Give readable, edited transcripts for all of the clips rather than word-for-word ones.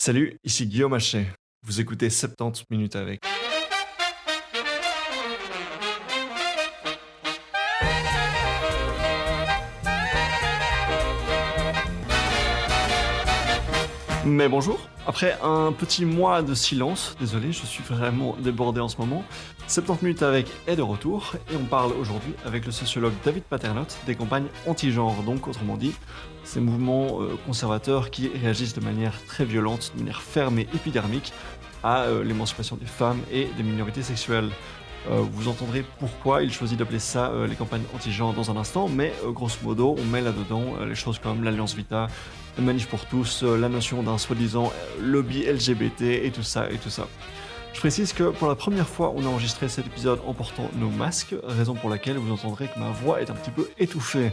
Salut, ici Guillaume Hachet. Vous écoutez 70 minutes avec. Mais bonjour, après un petit mois de silence, désolé, je suis vraiment débordé en ce moment, 70 minutes avec est de retour et on parle aujourd'hui avec le sociologue David Paternotte des campagnes anti-genre, donc autrement dit, ces mouvements conservateurs qui réagissent de manière très violente, de manière ferme et épidermique à l'émancipation des femmes et des minorités sexuelles. Vous entendrez pourquoi il choisit d'appeler ça les campagnes anti-genre dans un instant, mais grosso modo, on met là-dedans les choses comme l'Alliance Vita, Manif pour tous, la notion d'un soi-disant lobby LGBT et tout ça et tout ça. Je précise que pour la première fois, on a enregistré cet épisode en portant nos masques, raison pour laquelle vous entendrez que ma voix est un petit peu étouffée,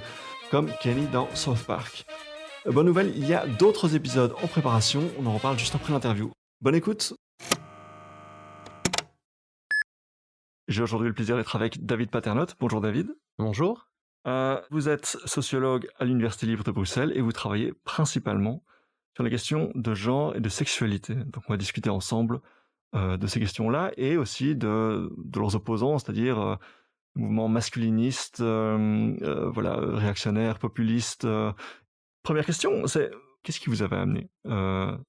comme Kenny dans South Park. Bonne nouvelle, il y a d'autres épisodes en préparation, on en reparle juste après l'interview. Bonne écoute! J'ai aujourd'hui le plaisir d'être avec David Paternotte. Bonjour David. Bonjour. Vous êtes sociologue à l'Université libre de Bruxelles et vous travaillez principalement sur les questions de genre et de sexualité. Donc on va discuter ensemble de ces questions-là et aussi de leurs opposants, c'est-à-dire mouvements masculinistes, réactionnaires, populistes. Première question, c'est qu'est-ce qui vous avait amené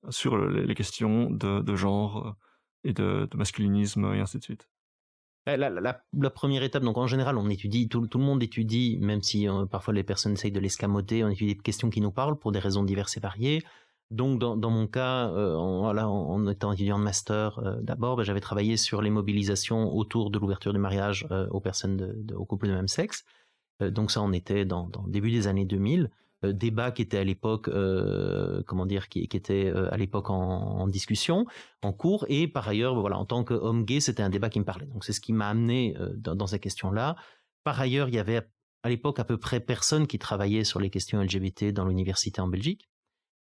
sur les questions de genre et de masculinisme et ainsi de suite? La première étape, donc en général, on étudie, tout le monde étudie, même si parfois les personnes essayent de l'escamoter, on étudie des questions qui nous parlent pour des raisons diverses et variées. Donc dans mon cas, en étant étudiant de master, d'abord, j'avais travaillé sur les mobilisations autour de l'ouverture du mariage aux personnes aux couples de même sexe. Donc ça, on était dans le début des années 2000. Débat qui était à l'époque, qui était à l'époque en discussion, en cours, et par ailleurs, voilà, en tant qu'homme gay, c'était un débat qui me parlait. Donc c'est ce qui m'a amené dans ces questions-là. Par ailleurs, il y avait à l'époque à peu près personne qui travaillait sur les questions LGBT dans l'université en Belgique.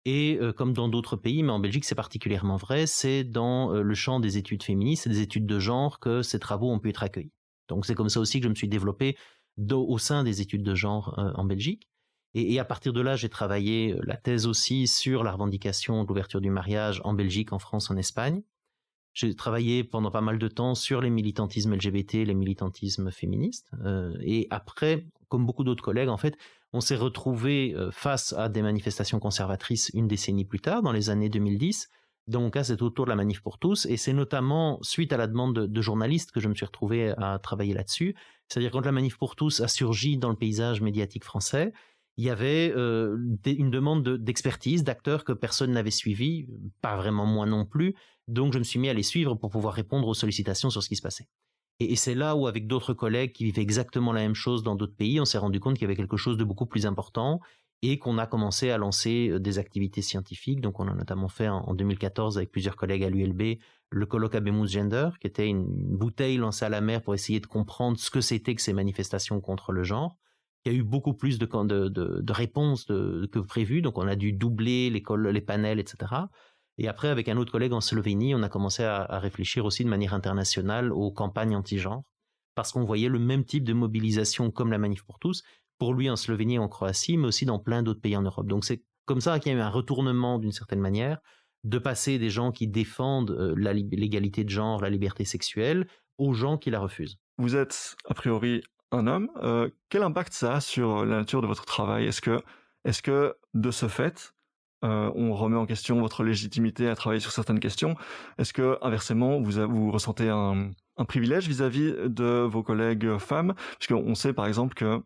Et comme dans d'autres pays, mais en Belgique c'est particulièrement vrai, c'est dans le champ des études féministes et des études de genre que ces travaux ont pu être accueillis. Donc c'est comme ça aussi que je me suis développé au sein des études de genre en Belgique. Et à partir de là, j'ai travaillé la thèse aussi sur la revendication de l'ouverture du mariage en Belgique, en France, en Espagne. J'ai travaillé pendant pas mal de temps sur les militantismes LGBT, les militantismes féministes. Et après, comme beaucoup d'autres collègues, en fait, on s'est retrouvés face à des manifestations conservatrices une décennie plus tard, dans les années 2010. Dans mon cas, c'est autour de la Manif pour tous. Et c'est notamment suite à la demande de journalistes que je me suis retrouvé à travailler là-dessus. C'est-à-dire quand la Manif pour tous a surgi dans le paysage médiatique français, il y avait une demande d'expertise, d'acteurs que personne n'avait suivis, pas vraiment moi non plus. Donc je me suis mis à les suivre pour pouvoir répondre aux sollicitations sur ce qui se passait. Et c'est là où, avec d'autres collègues qui vivaient exactement la même chose dans d'autres pays, on s'est rendu compte qu'il y avait quelque chose de beaucoup plus important et qu'on a commencé à lancer des activités scientifiques. Donc on a notamment fait en 2014 avec plusieurs collègues à l'ULB le colloque Habemus Gender, qui était une bouteille lancée à la mer pour essayer de comprendre ce que c'était que ces manifestations contre le genre. Il y a eu beaucoup plus de réponses que prévu, donc on a dû doubler les panels, etc. Et après, avec un autre collègue en Slovénie, on a commencé à réfléchir aussi de manière internationale aux campagnes anti-genre, parce qu'on voyait le même type de mobilisation comme la Manif pour tous, pour lui en Slovénie et en Croatie, mais aussi dans plein d'autres pays en Europe. Donc c'est comme ça qu'il y a eu un retournement d'une certaine manière, de passer des gens qui défendent l'égalité de genre, la liberté sexuelle, aux gens qui la refusent. Vous êtes, a priori, un homme. Quel impact ça a sur la nature de votre travail? Est-ce que de ce fait, on remet en question votre légitimité à travailler sur certaines questions? Est-ce que, inversement, vous ressentez un privilège vis-à-vis de vos collègues femmes? Puisqu'on sait, par exemple, que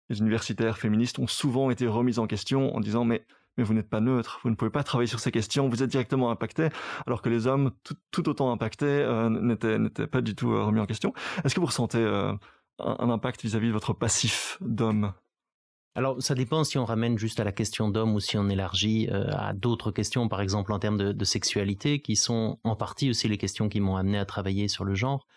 les universitaires féministes ont souvent été remises en question en disant mais vous n'êtes pas neutre, vous ne pouvez pas travailler sur ces questions, vous êtes directement impacté, alors que les hommes, tout autant impactés, n'étaient pas du tout remis en question. Est-ce que vous ressentez un impact vis-à-vis de votre passif d'homme? Alors, ça dépend si on ramène juste à la question d'homme ou si on élargit à d'autres questions, par exemple en termes de sexualité, qui sont en partie aussi les questions qui m'ont amené à travailler sur le genre.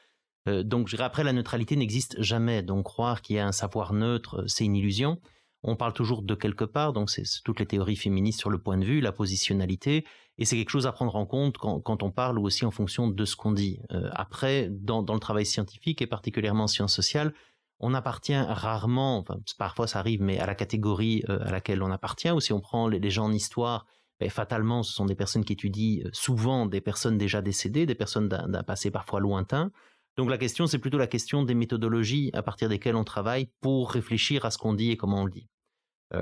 Donc, je dirais après, la neutralité n'existe jamais. Donc, croire qu'il y a un savoir neutre, c'est une illusion. On parle toujours de quelque part, donc c'est toutes les théories féministes sur le point de vue, la positionnalité, et c'est quelque chose à prendre en compte quand on parle ou aussi en fonction de ce qu'on dit. Après, dans le travail scientifique et particulièrement en sciences sociales, on appartient rarement, enfin parfois ça arrive, mais à la catégorie à laquelle on appartient, ou si on prend les gens en histoire, Et fatalement, ce sont des personnes qui étudient souvent des personnes déjà décédées, des personnes d'un passé parfois lointain. Donc la question, c'est plutôt la question des méthodologies à partir desquelles on travaille pour réfléchir à ce qu'on dit et comment on le dit.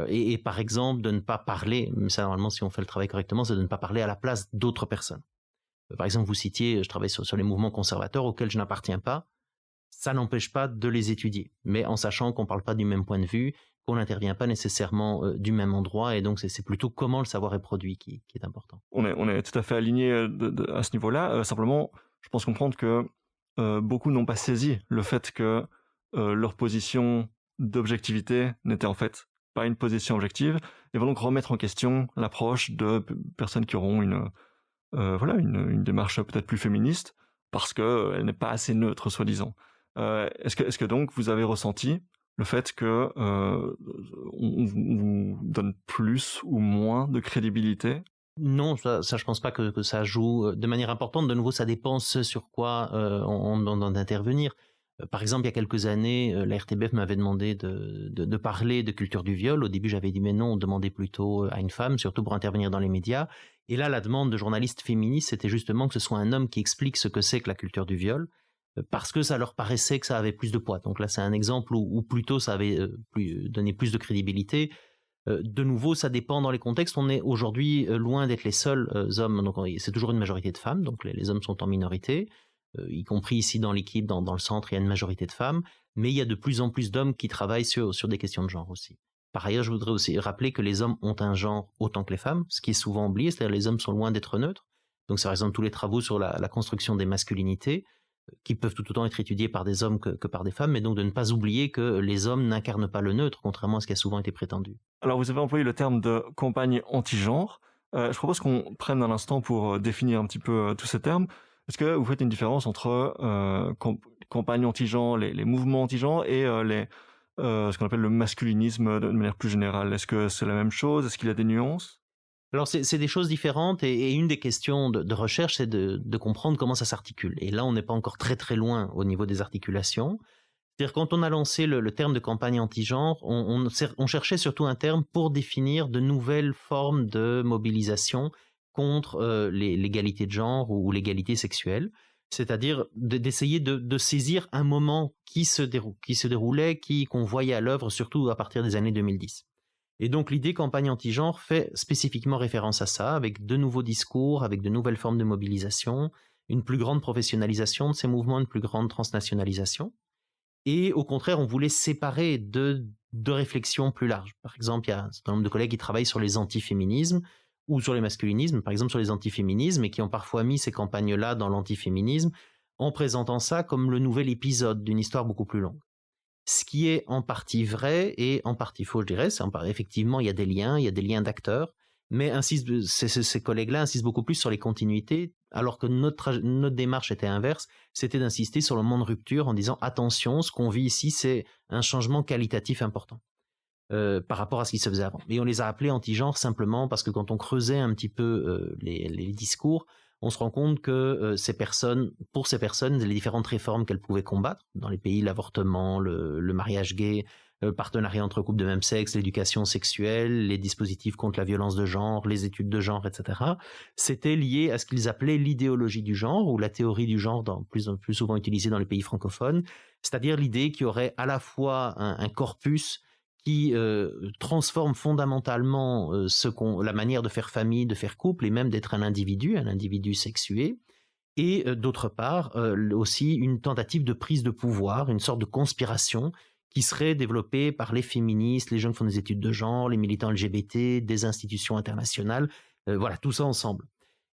Et par exemple, de ne pas parler, ça normalement si on fait le travail correctement, c'est de ne pas parler à la place d'autres personnes. Par exemple, vous citiez, je travaille sur les mouvements conservateurs auxquels je n'appartiens pas. Ça n'empêche pas de les étudier, mais en sachant qu'on ne parle pas du même point de vue, qu'on n'intervient pas nécessairement du même endroit, et donc c'est plutôt comment le savoir est produit qui est important. On est tout à fait aligné à ce niveau-là. Simplement, je pense comprendre que beaucoup n'ont pas saisi le fait que leur position d'objectivité n'était en fait pas une position objective, et vont donc remettre en question l'approche de personnes qui auront une démarche peut-être plus féministe, parce qu'elle n'est pas assez neutre, soi-disant. Est-ce que donc vous avez ressenti le fait que on vous donne plus ou moins de crédibilité? Non, ça je pense pas que ça joue de manière importante. De nouveau, ça dépend sur quoi on demande d'intervenir. Par exemple, il y a quelques années, la RTBF m'avait demandé de parler de culture du viol. Au début, j'avais dit mais non, on demandait plutôt à une femme, surtout pour intervenir dans les médias. Et là, la demande de journalistes féministes, c'était justement que ce soit un homme qui explique ce que c'est que la culture du viol, parce que ça leur paraissait que ça avait plus de poids. Donc là, c'est un exemple où plutôt ça avait donné plus de crédibilité. De nouveau, ça dépend dans les contextes. On est aujourd'hui loin d'être les seuls hommes. Donc, c'est toujours une majorité de femmes. Donc, les hommes sont en minorité, y compris ici dans l'équipe, dans le centre, il y a une majorité de femmes. Mais il y a de plus en plus d'hommes qui travaillent sur des questions de genre aussi. Par ailleurs, je voudrais aussi rappeler que les hommes ont un genre autant que les femmes, ce qui est souvent oublié. C'est-à-dire les hommes sont loin d'être neutres. Donc, c'est par exemple tous les travaux sur la construction des masculinités qui peuvent tout autant être étudiés par des hommes que par des femmes, mais donc de ne pas oublier que les hommes n'incarnent pas le neutre, contrairement à ce qui a souvent été prétendu. Alors, vous avez employé le terme de campagne anti-genre. Je propose qu'on prenne un instant pour définir un petit peu tous ces termes. Est-ce que vous faites une différence entre campagne anti-genre, les mouvements anti-genre et ce qu'on appelle le masculinisme de manière plus générale? Est-ce que c'est la même chose? Est-ce qu'il y a des nuances? Alors, c'est des choses différentes et une des questions de recherche, c'est de comprendre comment ça s'articule. Et là, on n'est pas encore très très loin au niveau des articulations. C'est-à-dire, quand on a lancé le terme de campagne anti-genre, on cherchait surtout un terme pour définir de nouvelles formes de mobilisation contre l'égalité de genre ou l'égalité sexuelle. C'est-à-dire d'essayer de saisir un moment qui se déroulait, qu'on voyait à l'œuvre, surtout à partir des années 2010. Et donc l'idée campagne anti-genre fait spécifiquement référence à ça, avec de nouveaux discours, avec de nouvelles formes de mobilisation, une plus grande professionnalisation de ces mouvements, une plus grande transnationalisation. Et au contraire, on voulait séparer de réflexions plus larges. Par exemple, il y a un certain nombre de collègues qui travaillent sur les antiféminismes ou sur les masculinismes, par exemple sur les antiféminismes, et qui ont parfois mis ces campagnes-là dans l'antiféminisme en présentant ça comme le nouvel épisode d'une histoire beaucoup plus longue. Ce qui est en partie vrai et en partie faux, je dirais. Effectivement, il y a des liens d'acteurs, mais ces collègues-là insistent beaucoup plus sur les continuités, alors que notre démarche était inverse, c'était d'insister sur le moment de rupture en disant attention, ce qu'on vit ici, c'est un changement qualitatif important par rapport à ce qui se faisait avant. Et on les a appelés anti-genre simplement parce que quand on creusait un petit peu les discours, on se rend compte que pour ces personnes, les différentes réformes qu'elles pouvaient combattre, dans les pays, l'avortement, le mariage gay, le partenariat entre couples de même sexe, l'éducation sexuelle, les dispositifs contre la violence de genre, les études de genre, etc., c'était lié à ce qu'ils appelaient l'idéologie du genre, ou la théorie du genre, plus souvent utilisée dans les pays francophones, c'est-à-dire l'idée qu'il y aurait à la fois un corpus qui transforme fondamentalement la manière de faire famille, de faire couple, et même d'être un individu sexué, et d'autre part aussi une tentative de prise de pouvoir, une sorte de conspiration qui serait développée par les féministes, les gens qui font des études de genre, les militants LGBT, des institutions internationales, voilà, tout ça ensemble.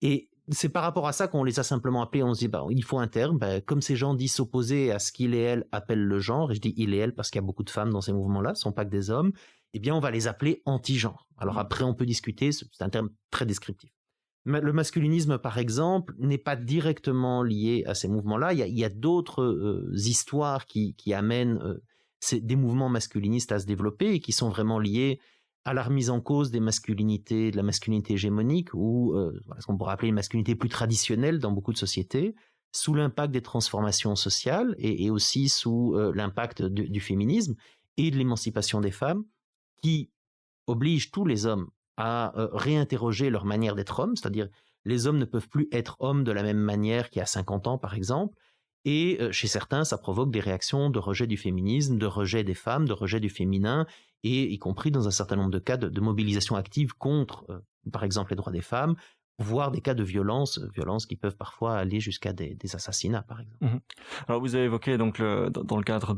Et c'est par rapport à ça qu'on les a simplement appelés, on se dit, il faut un terme, comme ces gens disent s'opposer à ce qu'il et elle appellent le genre, et je dis il et elle parce qu'il y a beaucoup de femmes dans ces mouvements-là, ce ne sont pas que des hommes, eh bien on va les appeler anti-genre. Alors après on peut discuter, c'est un terme très descriptif. Le masculinisme par exemple n'est pas directement lié à ces mouvements-là, il y a d'autres histoires qui amènent des mouvements masculinistes à se développer et qui sont vraiment liés à la remise en cause des masculinités, de la masculinité hégémonique, ou ce qu'on pourrait appeler une masculinité plus traditionnelle dans beaucoup de sociétés, sous l'impact des transformations sociales et aussi sous l'impact du féminisme et de l'émancipation des femmes, qui oblige tous les hommes à réinterroger leur manière d'être homme, c'est-à-dire les hommes ne peuvent plus être hommes de la même manière qu'il y a 50 ans, par exemple. Et chez certains, ça provoque des réactions de rejet du féminisme, de rejet des femmes, de rejet du féminin, et y compris dans un certain nombre de cas de mobilisation active contre, par exemple, les droits des femmes, voire des cas de violence qui peuvent parfois aller jusqu'à des assassinats, par exemple. Mmh. Alors vous avez évoqué donc dans le cadre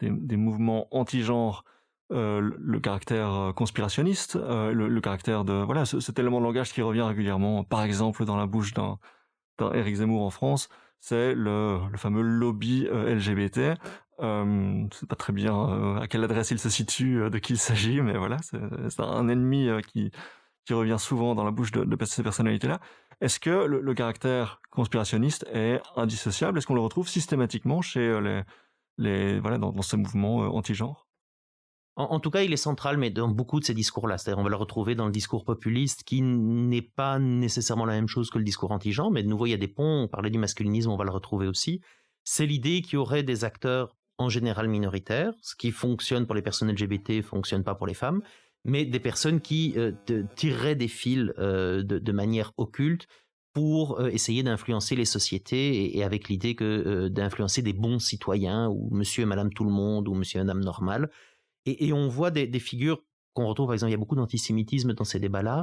des mouvements anti-genre, le caractère conspirationniste, le caractère de voilà cet élément de langage qui revient régulièrement, par exemple dans la bouche d'un Éric Zemmour en France, c'est le fameux lobby LGBT. C'est pas très bien à quelle adresse il se situe, de qui il s'agit, mais voilà, c'est un ennemi qui revient souvent dans la bouche de ces personnalités-là. Est-ce que le caractère conspirationniste est indissociable? Est-ce qu'on le retrouve systématiquement chez voilà, dans ces mouvements anti-genre? En tout cas, il est central, mais dans beaucoup de ces discours-là. C'est-à-dire, on va le retrouver dans le discours populiste, qui n'est pas nécessairement la même chose que le discours anti-genre, mais de nouveau, il y a des ponts. On parlait du masculinisme, on va le retrouver aussi. C'est l'idée qu'il y aurait des acteurs en général minoritaires. Ce qui fonctionne pour les personnes LGBT fonctionne pas pour les femmes, mais des personnes qui tireraient des fils de manière occulte pour essayer d'influencer les sociétés et avec l'idée que d'influencer des bons citoyens ou monsieur et madame tout le monde ou monsieur et madame normal. Et on voit des figures qu'on retrouve, par exemple, il y a beaucoup d'antisémitisme dans ces débats-là.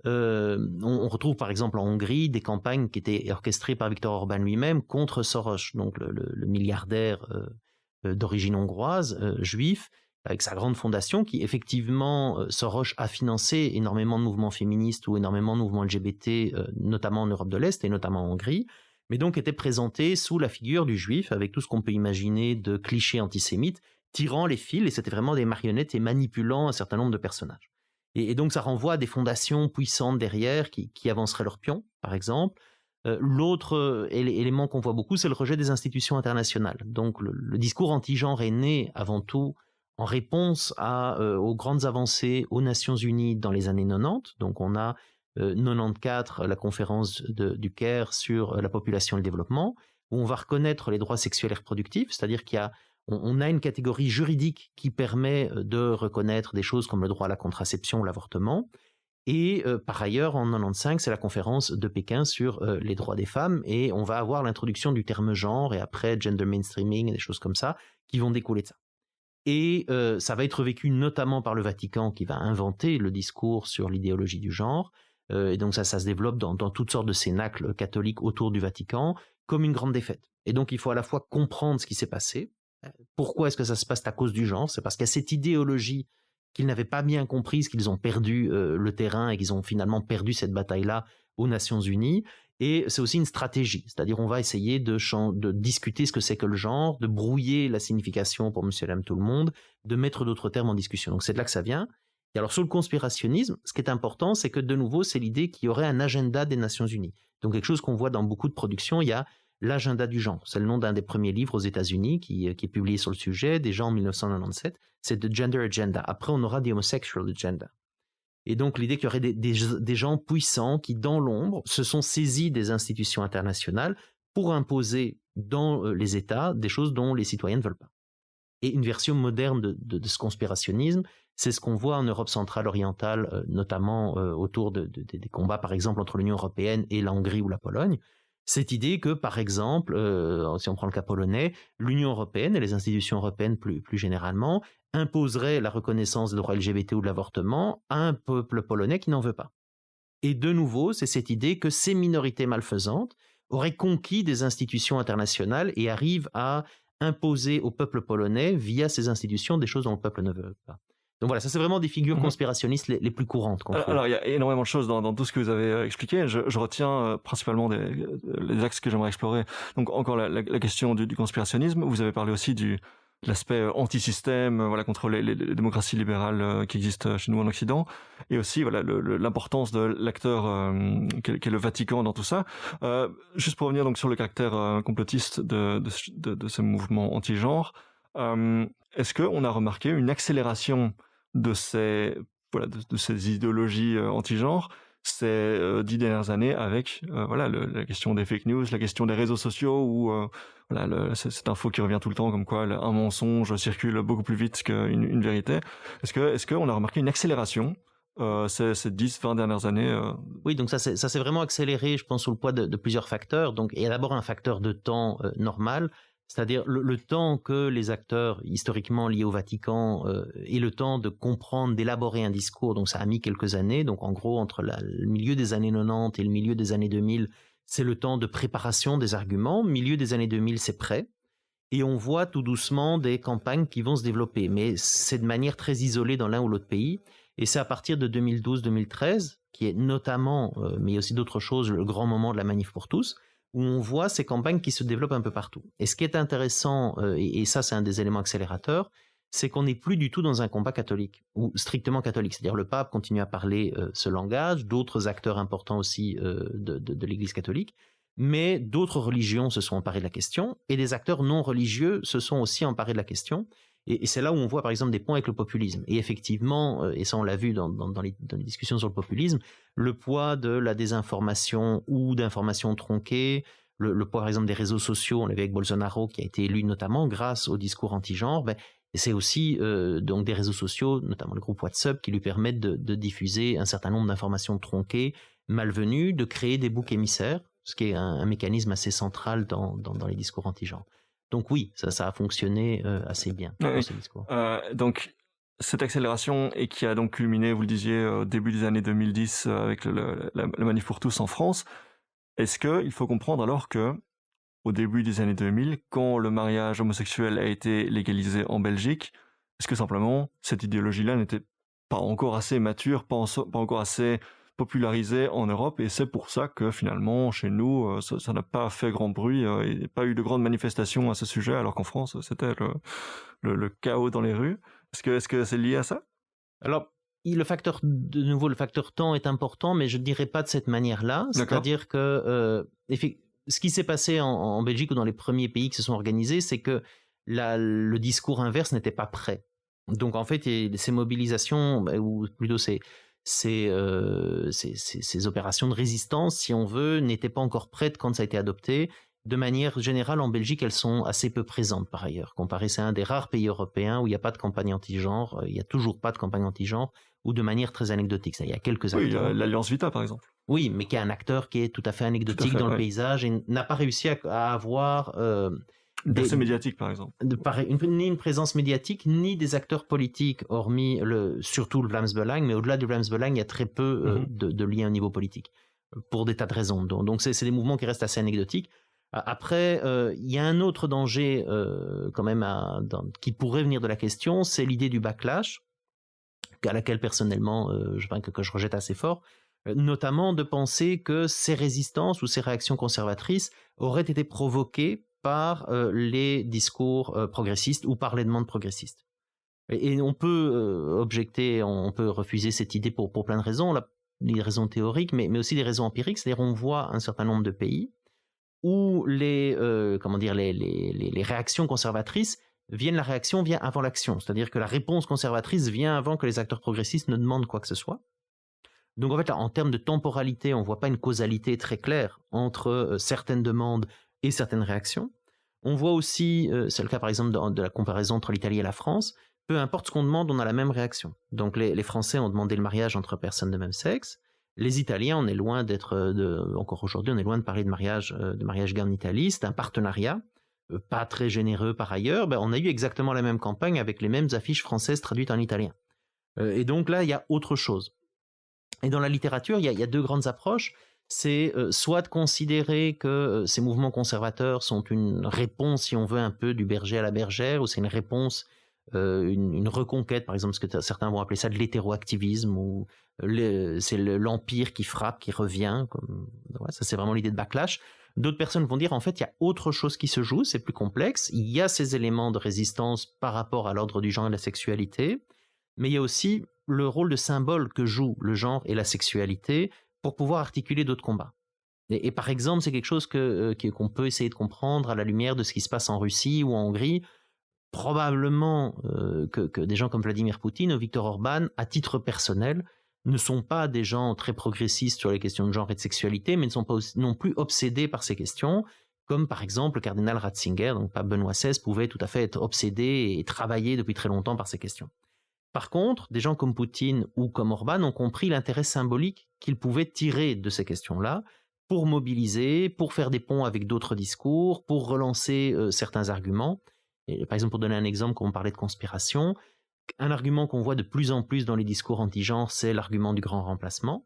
On retrouve par exemple en Hongrie des campagnes qui étaient orchestrées par Viktor Orban lui-même contre Soros, donc le milliardaire d'origine hongroise, juif, avec sa grande fondation qui effectivement, Soros a financé énormément de mouvements féministes ou énormément de mouvements LGBT, notamment en Europe de l'Est et notamment en Hongrie, mais donc était présenté sous la figure du juif avec tout ce qu'on peut imaginer de clichés antisémites, tirant les fils, et c'était vraiment des marionnettes et manipulant un certain nombre de personnages. Et donc ça renvoie à des fondations puissantes derrière qui avanceraient leurs pions, par exemple. L'autre élément qu'on voit beaucoup, c'est le rejet des institutions internationales. Donc le discours anti-genre est né avant tout en réponse aux grandes avancées aux Nations Unies dans les années 90. Donc on a 94, la conférence du Caire sur la population et le développement, où on va reconnaître les droits sexuels et reproductifs, c'est-à-dire on a une catégorie juridique qui permet de reconnaître des choses comme le droit à la contraception ou l'avortement. Et par ailleurs, en 95, c'est la conférence de Pékin sur les droits des femmes, et on va avoir l'introduction du terme genre, et après gender mainstreaming et des choses comme ça, qui vont découler de ça. Et ça va être vécu notamment par le Vatican, qui va inventer le discours sur l'idéologie du genre, et donc ça se développe dans toutes sortes de cénacles catholiques autour du Vatican, comme une grande défaite. Et donc il faut à la fois comprendre ce qui s'est passé. Pourquoi est-ce que ça se passe à cause du genre? C'est parce qu'il y a cette idéologie qu'ils n'avaient pas bien comprise, qu'ils ont perdu le terrain et qu'ils ont finalement perdu cette bataille-là aux Nations Unies. Et c'est aussi une stratégie, c'est-à-dire on va essayer de discuter ce que c'est que le genre, de brouiller la signification pour monsieur et madame tout le monde, de mettre d'autres termes en discussion. Donc c'est de là que ça vient. Et alors sur le conspirationnisme, ce qui est important, c'est que de nouveau, c'est l'idée qu'il y aurait un agenda des Nations Unies. Donc quelque chose qu'on voit dans beaucoup de productions, il y a l'agenda du genre. C'est le nom d'un des premiers livres aux États-Unis qui est publié sur le sujet, déjà en 1997. C'est The Gender Agenda. Après, on aura The Homosexual Agenda. Et donc, l'idée qu'il y aurait des gens puissants qui, dans l'ombre, se sont saisis des institutions internationales pour imposer dans les États des choses dont les citoyens ne veulent pas. Et une version moderne de ce conspirationnisme, c'est ce qu'on voit en Europe centrale orientale, notamment autour des combats, par exemple, entre l'Union européenne et la Hongrie ou la Pologne. Cette idée que, par exemple, si on prend le cas polonais, l'Union européenne et les institutions européennes plus généralement imposeraient la reconnaissance des droits LGBT ou de l'avortement à un peuple polonais qui n'en veut pas. Et de nouveau, c'est cette idée que ces minorités malfaisantes auraient conquis des institutions internationales et arrivent à imposer au peuple polonais, via ces institutions, des choses dont le peuple ne veut pas. Donc voilà, ça c'est vraiment des figures conspirationnistes les plus courantes qu'on trouve. Alors il y a énormément de choses dans tout ce que vous avez expliqué. Je retiens principalement les axes que j'aimerais explorer. Donc encore la question du conspirationnisme. Vous avez parlé aussi de l'aspect anti-système, voilà, contre les démocraties libérales qui existent chez nous en Occident, et aussi voilà l'importance de l'acteur qu'est le Vatican dans tout ça. Juste pour revenir donc sur le caractère complotiste de ce mouvement anti-genre, est-ce qu'on a remarqué une accélération de ces idéologies anti-genre ces 10 dernières années avec la question des fake news, la question des réseaux sociaux où cette info qui revient tout le temps comme quoi un mensonge circule beaucoup plus vite qu'une vérité. Est-ce qu'on a remarqué une accélération ces 10-20 dernières années. Oui, donc ça s'est vraiment accéléré, je pense, sous le poids de plusieurs facteurs. Donc, il y a d'abord un facteur de temps normal, c'est-à-dire le temps que les acteurs historiquement liés au Vatican aient le temps de comprendre, d'élaborer un discours. Donc, ça a mis quelques années. Donc, en gros, entre le milieu des années 90 et le milieu des années 2000, c'est le temps de préparation des arguments. Milieu des années 2000, c'est prêt. Et on voit tout doucement des campagnes qui vont se développer. Mais c'est de manière très isolée dans l'un ou l'autre pays. Et c'est à partir de 2012-2013, qui est notamment, mais il y a aussi d'autres choses, le grand moment de la manif pour tous, où on voit ces campagnes qui se développent un peu partout. Et ce qui est intéressant, et ça c'est un des éléments accélérateurs, c'est qu'on n'est plus du tout dans un combat catholique, ou strictement catholique. C'est-à-dire le pape continue à parler ce langage, d'autres acteurs importants aussi de l'Église catholique, mais d'autres religions se sont emparées de la question, et des acteurs non religieux se sont aussi emparés de la question. Et c'est là où on voit par exemple des ponts avec le populisme. Et effectivement, et ça on l'a vu dans les discussions sur le populisme, le poids de la désinformation ou d'informations tronquées, le poids par exemple des réseaux sociaux, on l'a vu avec Bolsonaro qui a été élu notamment grâce au discours anti-genre, c'est aussi donc des réseaux sociaux, notamment le groupe WhatsApp, qui lui permettent de diffuser un certain nombre d'informations tronquées, malvenues, de créer des boucs émissaires, ce qui est un mécanisme assez central dans les discours anti-genre. Donc oui, ça a fonctionné assez bien dans ce discours. Donc cette accélération et qui a donc culminé, vous le disiez, au début des années 2010 avec la manif pour tous en France, est-ce qu'il faut comprendre alors que au début des années 2000, quand le mariage homosexuel a été légalisé en Belgique, est-ce que simplement cette idéologie-là n'était pas encore assez mature, pas encore assez popularisé en Europe, et c'est pour ça que finalement chez nous ça n'a pas fait grand bruit et pas eu de grandes manifestations à ce sujet, alors qu'en France c'était le chaos dans les rues. Est-ce que c'est lié à ça? Alors le facteur temps est important, mais je ne dirais pas de cette manière-là. C'est-à-dire que ce qui s'est passé en Belgique ou dans les premiers pays qui se sont organisés, c'est que le discours inverse n'était pas prêt. Donc en fait, ces mobilisations, ou plutôt ces opérations de résistance, si on veut, n'étaient pas encore prêtes quand ça a été adopté. De manière générale, en Belgique, elles sont assez peu présentes par ailleurs. Comparé, c'est un des rares pays européens où il n'y a pas de campagne anti-genre, il n'y a toujours pas de campagne anti-genre, ou de manière très anecdotique. Il y a quelques acteurs. Oui, l'Alliance Vita par exemple. Oui, mais qui est un acteur qui est tout à fait anecdotique dans le paysage et n'a pas réussi à avoir... une percée médiatique, par exemple. Ni une présence médiatique, ni des acteurs politiques, hormis surtout le Vlaams Belang, mais au-delà du Vlaams Belang, il y a très peu de liens au niveau politique, pour des tas de raisons. Donc c'est des mouvements qui restent assez anecdotiques. Après, il y a un autre danger quand même qui pourrait venir de la question, c'est l'idée du backlash, à laquelle personnellement que je rejette assez fort, notamment de penser que ces résistances ou ces réactions conservatrices auraient été provoquées par les discours progressistes ou par les demandes progressistes. Et on peut objecter, on peut refuser cette idée pour plein de raisons, des raisons théoriques, mais aussi des raisons empiriques. C'est-à-dire on voit un certain nombre de pays où les réactions conservatrices la réaction vient avant l'action. C'est-à-dire que la réponse conservatrice vient avant que les acteurs progressistes ne demandent quoi que ce soit. Donc en fait, là, en termes de temporalité, on ne voit pas une causalité très claire entre certaines demandes et certaines réactions. On voit aussi, c'est le cas par exemple de la comparaison entre l'Italie et la France, peu importe ce qu'on demande, on a la même réaction. Donc les Français ont demandé le mariage entre personnes de même sexe. Les Italiens, on est loin encore aujourd'hui, on est loin de parler de mariage gay en Italie. C'est un partenariat, pas très généreux par ailleurs. On a eu exactement la même campagne avec les mêmes affiches françaises traduites en italien. Et donc là, il y a autre chose. Et dans la littérature, il y a deux grandes approches. C'est soit de considérer que ces mouvements conservateurs sont une réponse, si on veut, un peu du berger à la bergère, ou c'est une réponse, une reconquête, par exemple, ce que certains vont appeler ça de l'hétéroactivisme, ou c'est l'empire qui frappe, qui revient. Ça, c'est vraiment l'idée de backlash. D'autres personnes vont dire, en fait, il y a autre chose qui se joue, c'est plus complexe. Il y a ces éléments de résistance par rapport à l'ordre du genre et de la sexualité, mais il y a aussi le rôle de symbole que joue le genre et la sexualité pour pouvoir articuler d'autres combats. Et par exemple, c'est quelque chose qu'on peut essayer de comprendre à la lumière de ce qui se passe en Russie ou en Hongrie. Probablement que des gens comme Vladimir Poutine ou Viktor Orban, à titre personnel, ne sont pas des gens très progressistes sur les questions de genre et de sexualité, mais ne sont pas non plus obsédés par ces questions, comme par exemple le cardinal Ratzinger, donc Pape Benoît XVI, pouvait tout à fait être obsédé et travailler depuis très longtemps par ces questions. Par contre, des gens comme Poutine ou comme Orban ont compris l'intérêt symbolique qu'ils pouvaient tirer de ces questions-là pour mobiliser, pour faire des ponts avec d'autres discours, pour relancer certains arguments. Et, par exemple, pour donner un exemple, quand on parlait de conspiration, un argument qu'on voit de plus en plus dans les discours anti-genre, c'est l'argument du grand remplacement,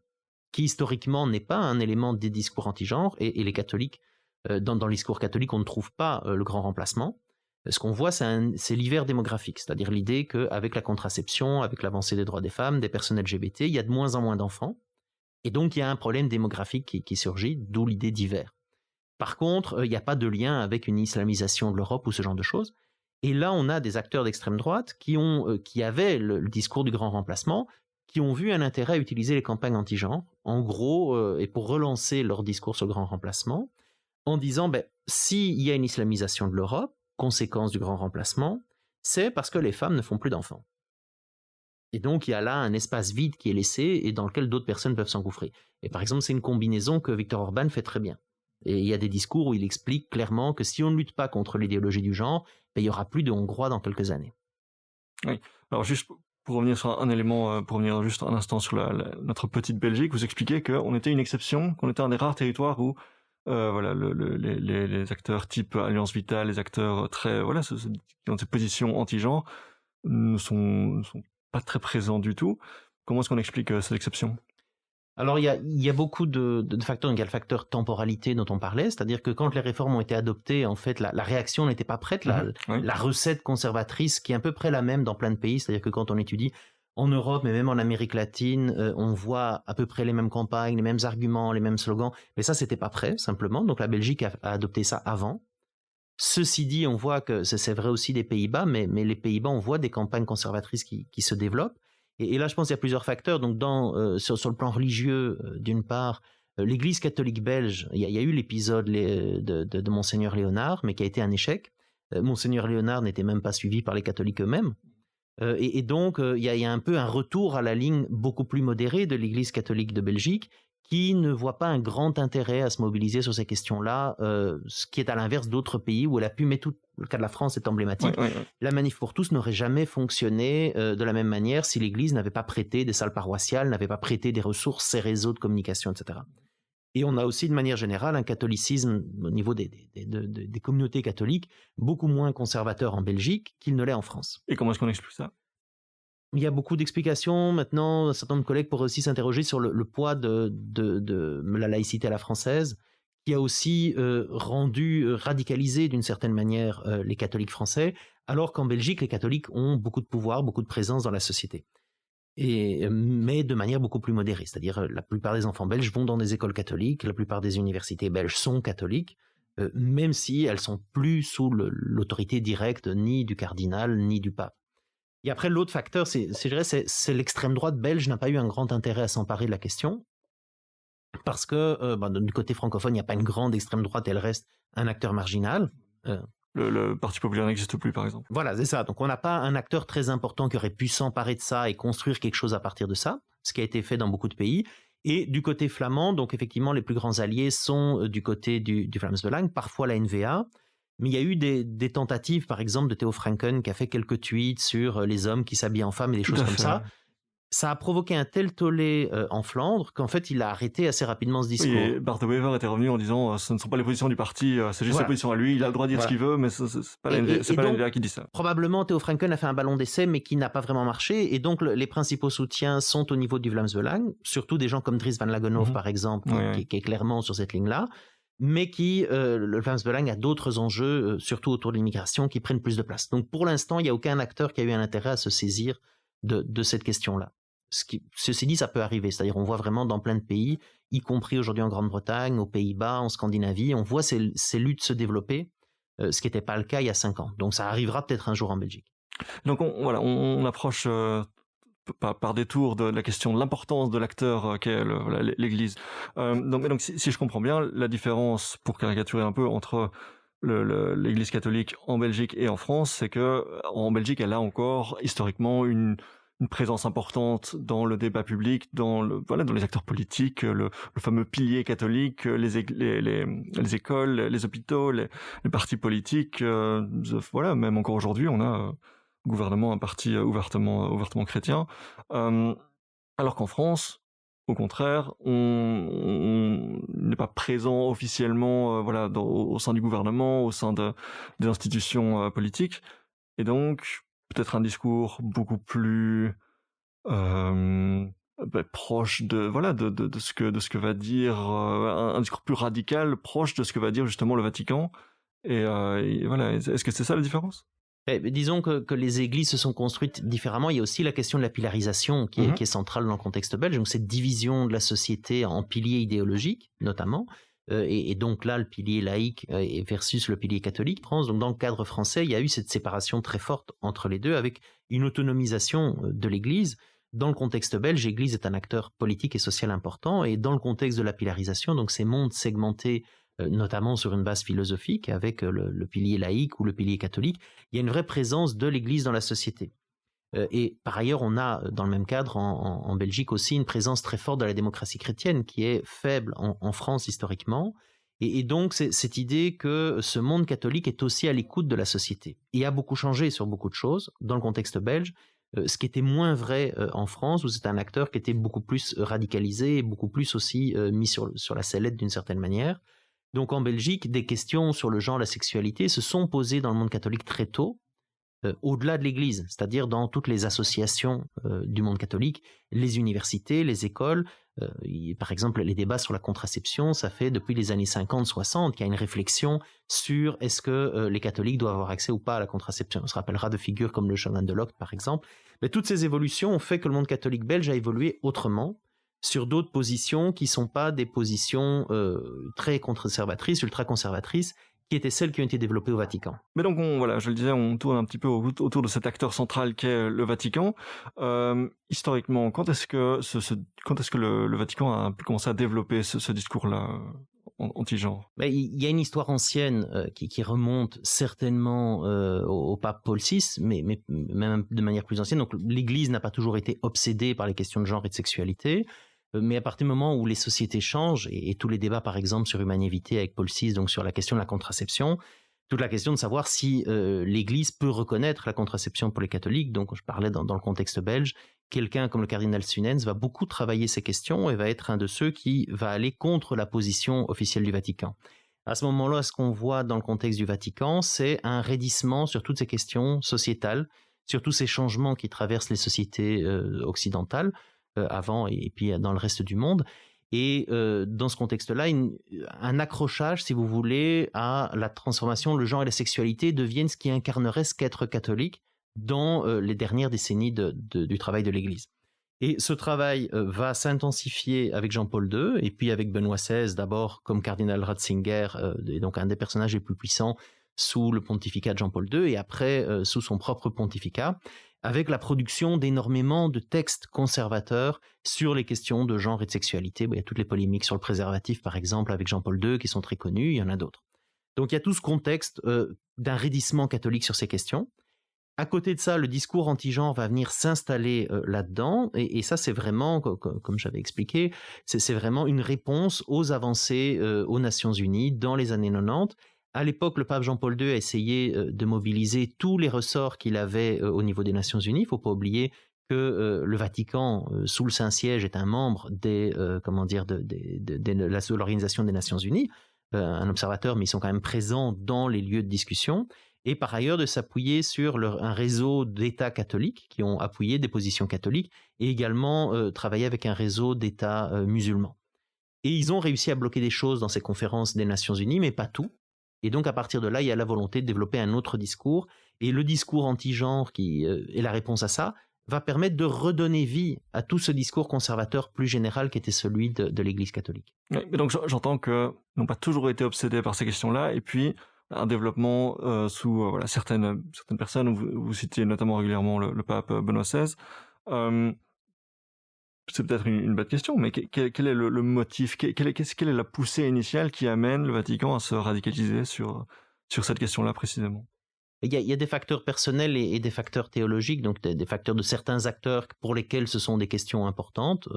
qui historiquement n'est pas un élément des discours anti-genre, et les catholiques, dans le discours catholique, on ne trouve pas le grand remplacement. Ce qu'on voit, c'est l'hiver démographique, c'est-à-dire l'idée qu'avec la contraception, avec l'avancée des droits des femmes, des personnes LGBT, il y a de moins en moins d'enfants, et donc il y a un problème démographique qui surgit, d'où l'idée d'hiver. Par contre, il n'y a pas de lien avec une islamisation de l'Europe ou ce genre de choses. Et là, on a des acteurs d'extrême droite qui avaient le discours du grand remplacement, qui ont vu un intérêt à utiliser les campagnes anti-genre, en gros, et pour relancer leur discours sur le grand remplacement, en disant, s'il y a une islamisation de l'Europe, conséquence du grand remplacement, c'est parce que les femmes ne font plus d'enfants. Et donc, il y a là un espace vide qui est laissé et dans lequel d'autres personnes peuvent s'engouffrer. Et par exemple, c'est une combinaison que Viktor Orban fait très bien. Et il y a des discours où il explique clairement que si on ne lutte pas contre l'idéologie du genre, il n'y aura plus de Hongrois dans quelques années. Oui. Alors juste pour revenir sur un élément, pour revenir juste un instant sur notre petite Belgique, vous expliquez qu'on était une exception, qu'on était un des rares territoires où les acteurs type Alliance Vitale, les acteurs très qui ont cette position anti-genre, ne sont pas très présents du tout. Comment est-ce qu'on explique cette exception ? Alors, il y a beaucoup de facteurs. Il y a le facteur temporalité dont on parlait, c'est-à-dire que quand les réformes ont été adoptées, en fait, la réaction n'était pas prête. La recette conservatrice, qui est à peu près la même dans plein de pays, c'est-à-dire que quand on étudie en Europe, mais même en Amérique latine, on voit à peu près les mêmes campagnes, les mêmes arguments, les mêmes slogans. Mais ça, c'était pas prêt, simplement. Donc, la Belgique a adopté ça avant. Ceci dit, on voit que c'est vrai aussi des Pays-Bas, mais les Pays-Bas, on voit des campagnes conservatrices qui se développent. Et là, je pense qu'il y a plusieurs facteurs. Donc, sur le plan religieux, d'une part, l'Église catholique belge, il y a eu l'épisode de Monseigneur Léonard, mais qui a été un échec. Monseigneur Léonard n'était même pas suivi par les catholiques eux-mêmes. Et donc, il y a un peu un retour à la ligne beaucoup plus modérée de l'Église catholique de Belgique, qui ne voit pas un grand intérêt à se mobiliser sur ces questions-là, ce qui est à l'inverse d'autres pays où elle a pu, mais le cas de la France est emblématique. Oui. La Manif pour tous n'aurait jamais fonctionné de la même manière si l'Église n'avait pas prêté des salles paroissiales, n'avait pas prêté des ressources, ses réseaux de communication, etc. Et on a aussi, de manière générale, un catholicisme au niveau des communautés catholiques beaucoup moins conservateur en Belgique qu'il ne l'est en France. Et comment est-ce qu'on explique ça ? Il y a beaucoup d'explications. Maintenant, un certain nombre de collègues pourraient aussi s'interroger sur le poids de la laïcité à la française, qui a aussi radicalisé d'une certaine manière les catholiques français, alors qu'en Belgique, les catholiques ont beaucoup de pouvoir, beaucoup de présence dans la société. Mais de manière beaucoup plus modérée. C'est-à-dire, la plupart des enfants belges vont dans des écoles catholiques, la plupart des universités belges sont catholiques, même si elles sont plus sous l'autorité directe ni du cardinal, ni du pape. Et après, l'autre facteur, c'est l'extrême droite belge n'a pas eu un grand intérêt à s'emparer de la question, parce que du côté francophone, il n'y a pas une grande extrême droite, elle reste un acteur marginal. Le Parti populaire n'existe plus, par exemple. Voilà, c'est ça. Donc, on n'a pas un acteur très important qui aurait pu s'emparer de ça et construire quelque chose à partir de ça, ce qui a été fait dans beaucoup de pays. Et du côté flamand, donc effectivement, les plus grands alliés sont du côté du Vlaams Belang, parfois la N-VA. Mais il y a eu des tentatives, par exemple, de Theo Franken, qui a fait quelques tweets sur les hommes qui s'habillent en femmes et des choses comme ça. Ça a provoqué un tel tollé en Flandre qu'en fait, il a arrêté assez rapidement ce discours. Oui, et Bart de Wever était revenu en disant ce ne sont pas les positions du parti, c'est juste ses positions à lui, il a le droit de dire ce qu'il veut, mais c'est pas la NVA qui dit ça. Probablement, Theo Franken a fait un ballon d'essai, mais qui n'a pas vraiment marché, et donc les principaux soutiens sont au niveau du Vlaams Belang, surtout des gens comme Dries Van Lagenhoff, par exemple, qui est clairement sur cette ligne-là, mais le Vlaams Belang a d'autres enjeux, surtout autour de l'immigration, qui prennent plus de place. Donc pour l'instant, il n'y a aucun acteur qui a eu un intérêt à se saisir de cette question-là. Ceci dit, ça peut arriver, c'est-à-dire on voit vraiment dans plein de pays, y compris aujourd'hui en Grande-Bretagne, aux Pays-Bas, en Scandinavie, on voit ces luttes se développer, ce qui n'était pas le cas il y a 5 ans. Donc ça arrivera peut-être un jour en Belgique. Donc on approche par détour de la question de l'importance de l'acteur qu'est l'Église. Donc si je comprends bien, la différence, pour caricaturer un peu, entre l'Église catholique en Belgique et en France, c'est que en Belgique, elle a encore historiquement une présence importante dans le débat public, dans les acteurs politiques, le fameux pilier catholique, les écoles, les hôpitaux, les partis politiques. Même encore aujourd'hui, on a gouvernement un parti ouvertement chrétien, alors qu'en France, au contraire, on n'est pas présent officiellement au sein du gouvernement, au sein des institutions politiques, et donc peut-être un discours beaucoup plus proche de ce que va dire un discours plus radical, proche de ce que va dire justement le Vatican. Et voilà, est-ce que c'est ça la différence? Disons que les églises se sont construites différemment. Il y a aussi la question de la pilarisation qui est centrale dans le contexte belge. Donc cette division de la société en piliers idéologiques, notamment, et donc là, le pilier laïque versus le pilier catholique France. Donc dans le cadre français, il y a eu cette séparation très forte entre les deux, avec une autonomisation de l'Église. Dans le contexte belge, l'Église est un acteur politique et social important, et dans le contexte de la pilarisation, donc ces mondes segmentés, notamment sur une base philosophique, avec le pilier laïque ou le pilier catholique, il y a une vraie présence de l'Église dans la société. Et par ailleurs, on a dans le même cadre en Belgique aussi une présence très forte de la démocratie chrétienne qui est faible en France historiquement. Et donc c'est cette idée que ce monde catholique est aussi à l'écoute de la société et a beaucoup changé sur beaucoup de choses dans le contexte belge, ce qui était moins vrai en France, où c'est un acteur qui était beaucoup plus radicalisé et beaucoup plus aussi mis sur la sellette d'une certaine manière. Donc en Belgique, des questions sur le genre, la sexualité se sont posées dans le monde catholique très tôt, au-delà de l'Église, c'est-à-dire dans toutes les associations du monde catholique, les universités, les écoles. Par exemple, les débats sur la contraception, ça fait depuis les années 50-60 qu'il y a une réflexion sur est-ce que les catholiques doivent avoir accès ou pas à la contraception. On se rappellera de figures comme le chanoine de Locke, par exemple. Mais toutes ces évolutions ont fait que le monde catholique belge a évolué autrement, sur d'autres positions qui ne sont pas des positions très conservatrices, ultra-conservatrices, qui étaient celles qui ont été développées au Vatican. Mais donc, je le disais, on tourne un petit peu autour de cet acteur central qu'est le Vatican. Historiquement, quand est-ce que le Vatican a commencé à développer ce discours-là anti-genre? Il y a une histoire ancienne qui remonte certainement au pape Paul VI, mais même de manière plus ancienne. Donc l'Église n'a pas toujours été obsédée par les questions de genre et de sexualité. Mais à partir du moment où les sociétés changent, et tous les débats par exemple sur Humanae Vitae avec Paul VI, donc sur la question de la contraception, toute la question de savoir si l'Église peut reconnaître la contraception pour les catholiques, donc je parlais dans le contexte belge, quelqu'un comme le cardinal Sunens va beaucoup travailler ces questions et va être un de ceux qui va aller contre la position officielle du Vatican. À ce moment-là, ce qu'on voit dans le contexte du Vatican, c'est un raidissement sur toutes ces questions sociétales, sur tous ces changements qui traversent les sociétés occidentales, avant et puis dans le reste du monde. Et dans ce contexte-là, un accrochage, si vous voulez, à la transformation, le genre et la sexualité deviennent ce qui incarnerait ce qu'être catholique dans les dernières décennies du travail de l'Église. Et ce travail va s'intensifier avec Jean-Paul II et puis avec Benoît XVI, d'abord comme cardinal Ratzinger, et donc un des personnages les plus puissants sous le pontificat de Jean-Paul II, et après sous son propre pontificat, avec la production d'énormément de textes conservateurs sur les questions de genre et de sexualité. Il y a toutes les polémiques sur le préservatif, par exemple, avec Jean-Paul II, qui sont très connues, il y en a d'autres. Donc il y a tout ce contexte d'un raidissement catholique sur ces questions. À côté de ça, le discours anti-genre va venir s'installer là-dedans, et ça c'est vraiment, comme j'avais expliqué, c'est vraiment une réponse aux avancées aux Nations Unies dans les années 90. À l'époque, le pape Jean-Paul II a essayé de mobiliser tous les ressorts qu'il avait au niveau des Nations Unies. Il ne faut pas oublier que le Vatican, sous le Saint-Siège, est un membre de l'Organisation des Nations Unies, un observateur, mais ils sont quand même présents dans les lieux de discussion. Et par ailleurs, de s'appuyer sur un réseau d'États catholiques qui ont appuyé des positions catholiques, et également travailler avec un réseau d'États musulmans. Et ils ont réussi à bloquer des choses dans ces conférences des Nations Unies, mais pas tout. Et donc, à partir de là, il y a la volonté de développer un autre discours. Et le discours anti-genre, qui est la réponse à ça, va permettre de redonner vie à tout ce discours conservateur plus général qui était celui de l'Église catholique. Oui, mais donc, j'entends qu'ils n'ont pas toujours été obsédés par ces questions-là. Et puis, un développement sous certaines personnes, vous citez notamment régulièrement le pape Benoît XVI. C'est peut-être une bête question, mais quel est le motif, quelle est la poussée initiale qui amène le Vatican à se radicaliser sur cette question-là précisément? Il y a des facteurs personnels et des facteurs théologiques, donc des facteurs de certains acteurs pour lesquels ce sont des questions importantes.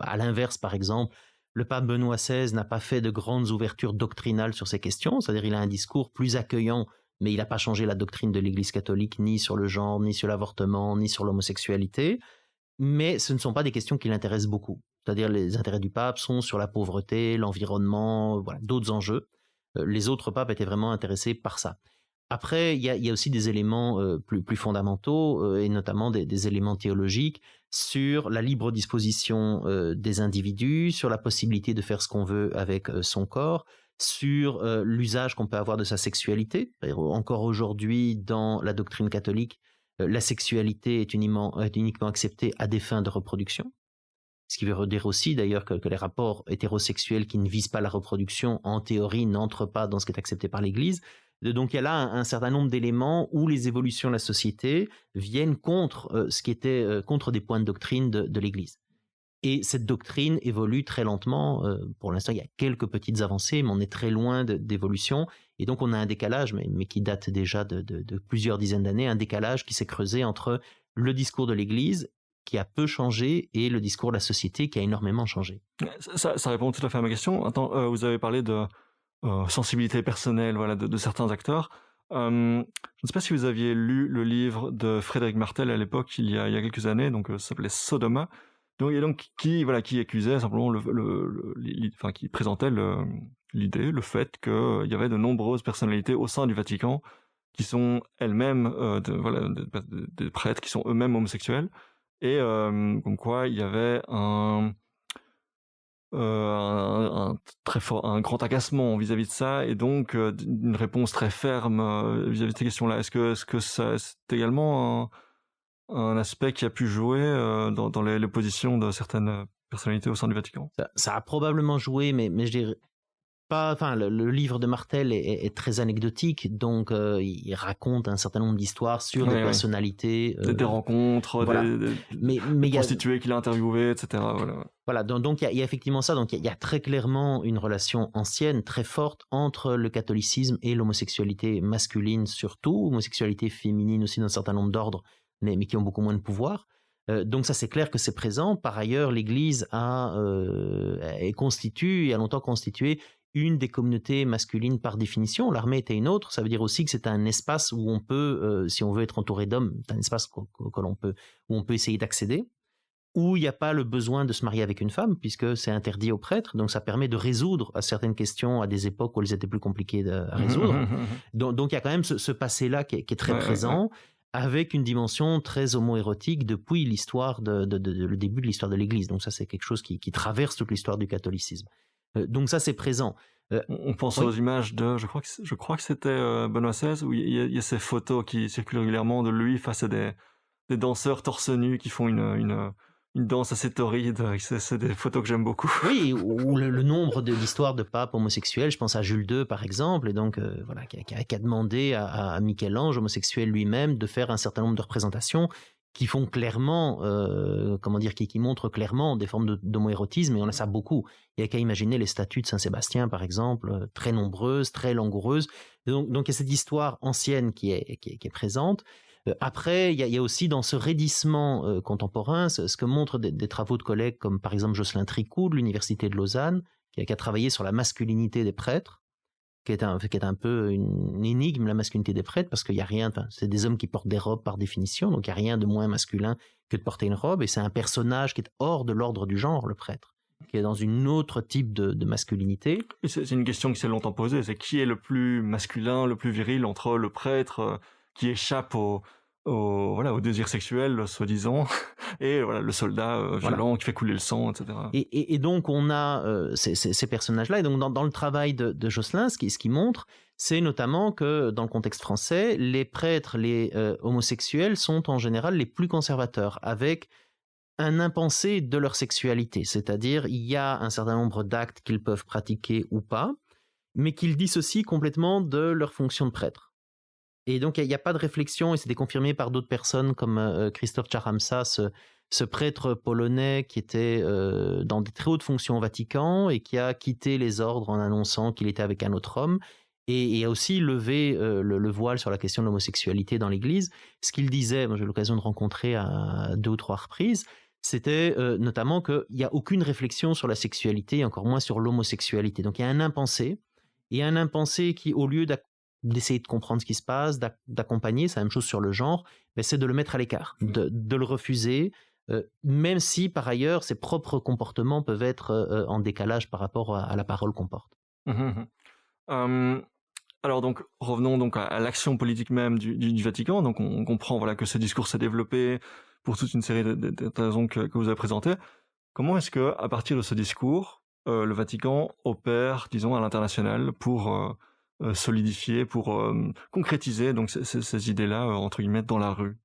À l'inverse, par exemple, le pape Benoît XVI n'a pas fait de grandes ouvertures doctrinales sur ces questions, c'est-à-dire il a un discours plus accueillant mais il n'a pas changé la doctrine de l'Église catholique ni sur le genre, ni sur l'avortement, ni sur l'homosexualité. Mais ce ne sont pas des questions qui l'intéressent beaucoup. C'est-à-dire les intérêts du pape sont sur la pauvreté, l'environnement, voilà, d'autres enjeux. Les autres papes étaient vraiment intéressés par ça. Après, il y a aussi des éléments plus fondamentaux, et notamment des éléments théologiques sur la libre disposition des individus, sur la possibilité de faire ce qu'on veut avec son corps, sur l'usage qu'on peut avoir de sa sexualité. Encore aujourd'hui, dans la doctrine catholique, la sexualité est uniquement acceptée à des fins de reproduction. Ce qui veut dire aussi d'ailleurs que les rapports hétérosexuels qui ne visent pas la reproduction, en théorie, n'entrent pas dans ce qui est accepté par l'Église. Donc il y a là un certain nombre d'éléments où les évolutions de la société viennent contre ce qui était contre des points de doctrine de l'Église. Et cette doctrine évolue très lentement. Pour l'instant, il y a quelques petites avancées, mais on est très loin d'évolution. Et donc on a un décalage, mais qui date déjà de plusieurs dizaines d'années, un décalage qui s'est creusé entre le discours de l'Église, qui a peu changé, et le discours de la société, qui a énormément changé. Ça répond tout à fait à ma question. Attends, vous avez parlé de sensibilité personnelle, voilà, de certains acteurs. Je ne sais pas si vous aviez lu le livre de Frédéric Martel à l'époque, il y a quelques années, donc ça s'appelait Sodoma, donc qui accusait simplement qui présentait l'idée, le fait qu'il y avait de nombreuses personnalités au sein du Vatican qui sont elles-mêmes des prêtres qui sont eux-mêmes homosexuels, et comme quoi il y avait un grand agacement vis-à-vis de ça, et donc une réponse très ferme vis-à-vis de ces questions-là. Est-ce que ça, c'est également un aspect qui a pu jouer dans les positions de certaines personnalités au sein du Vatican? Ça a probablement joué, mais je dirais pas. Enfin, le livre de Martel est très anecdotique, donc il raconte un certain nombre d'histoires sur des personnalités, des rencontres, voilà. des prostituées qu'il a interviewées, etc. Voilà, donc il y a effectivement ça. Donc il y a très clairement une relation ancienne, très forte, entre le catholicisme et l'homosexualité masculine surtout, homosexualité féminine aussi dans un certain nombre d'ordres, mais qui ont beaucoup moins de pouvoir. Donc ça, c'est clair que c'est présent. Par ailleurs, l'Église constitue et a longtemps constitué une des communautés masculines par définition. L'armée était une autre. Ça veut dire aussi que c'est un espace où on peut, si on veut être entouré d'hommes, c'est un espace où on peut essayer d'accéder, où il n'y a pas le besoin de se marier avec une femme, puisque c'est interdit aux prêtres. Donc ça permet de résoudre à certaines questions à des époques où elles étaient plus compliquées à résoudre. Donc il y a quand même ce passé-là qui est très présent, avec une dimension très homo-érotique depuis l'histoire le début de l'histoire de l'Église. Donc ça, c'est quelque chose qui traverse toute l'histoire du catholicisme. Donc ça, c'est présent. On pense aux images de, je crois que c'était Benoît XVI, où il y a ces photos qui circulent régulièrement de lui face à des danseurs torse nu qui font une danse assez torride. C'est des photos que j'aime beaucoup. Oui, ou le nombre d'histoires de papes homosexuels. Je pense à Jules II, par exemple, et donc qui a demandé à Michel-Ange, homosexuel lui-même, de faire un certain nombre de représentations qui font clairement, qui montrent clairement des formes d'homoérotisme, et on a ça beaucoup. Il n'y a qu'à imaginer les statues de Saint-Sébastien, par exemple, très nombreuses, très langoureuses. Donc il y a cette histoire ancienne qui est présente. Après, il y a aussi dans ce raidissement contemporain, ce que montrent des travaux de collègues comme par exemple Jocelyn Tricou de l'Université de Lausanne, qui a travaillé sur la masculinité des prêtres, qui est un peu une énigme, la masculinité des prêtres, parce qu'il y a rien, c'est des hommes qui portent des robes par définition, donc il n'y a rien de moins masculin que de porter une robe, et c'est un personnage qui est hors de l'ordre du genre, le prêtre, qui est dans une autre type de masculinité. Et c'est une question qui s'est longtemps posée, c'est qui est le plus masculin, le plus viril entre le prêtre qui échappe au désir sexuel, soi-disant, et le soldat violent qui fait couler le sang, etc. Et donc on a ces personnages-là, et donc dans le travail de Jocelyn, ce qui montre, c'est notamment que dans le contexte français, les prêtres, les homosexuels sont en général les plus conservateurs, avec un impensé de leur sexualité, c'est-à-dire il y a un certain nombre d'actes qu'ils peuvent pratiquer ou pas, mais qu'ils dissocient complètement de leur fonction de prêtre. Et donc il n'y a pas de réflexion, et c'était confirmé par d'autres personnes comme Christophe Charamsa, ce prêtre polonais qui était dans des très hautes fonctions au Vatican et qui a quitté les ordres en annonçant qu'il était avec un autre homme, et a aussi levé le voile sur la question de l'homosexualité dans l'Église. Ce qu'il disait, moi j'ai eu l'occasion de rencontrer à 2 ou 3 reprises, c'était notamment qu'il n'y a aucune réflexion sur la sexualité, et encore moins sur l'homosexualité. Donc il y a un impensé, et un impensé qui, au lieu d'essayer de comprendre ce qui se passe, d'accompagner, c'est la même chose sur le genre, mais c'est de le mettre à l'écart, de le refuser, même si par ailleurs ses propres comportements peuvent être en décalage par rapport à la parole qu'on porte. Alors donc revenons donc à l'action politique même du Vatican. Donc on comprend voilà que ce discours s'est développé pour toute une série de raisons que vous avez présentées. Comment est-ce que à partir de ce discours le Vatican opère, disons, à l'international pour solidifier, pour concrétiser donc ces idées-là entre guillemets dans la rue?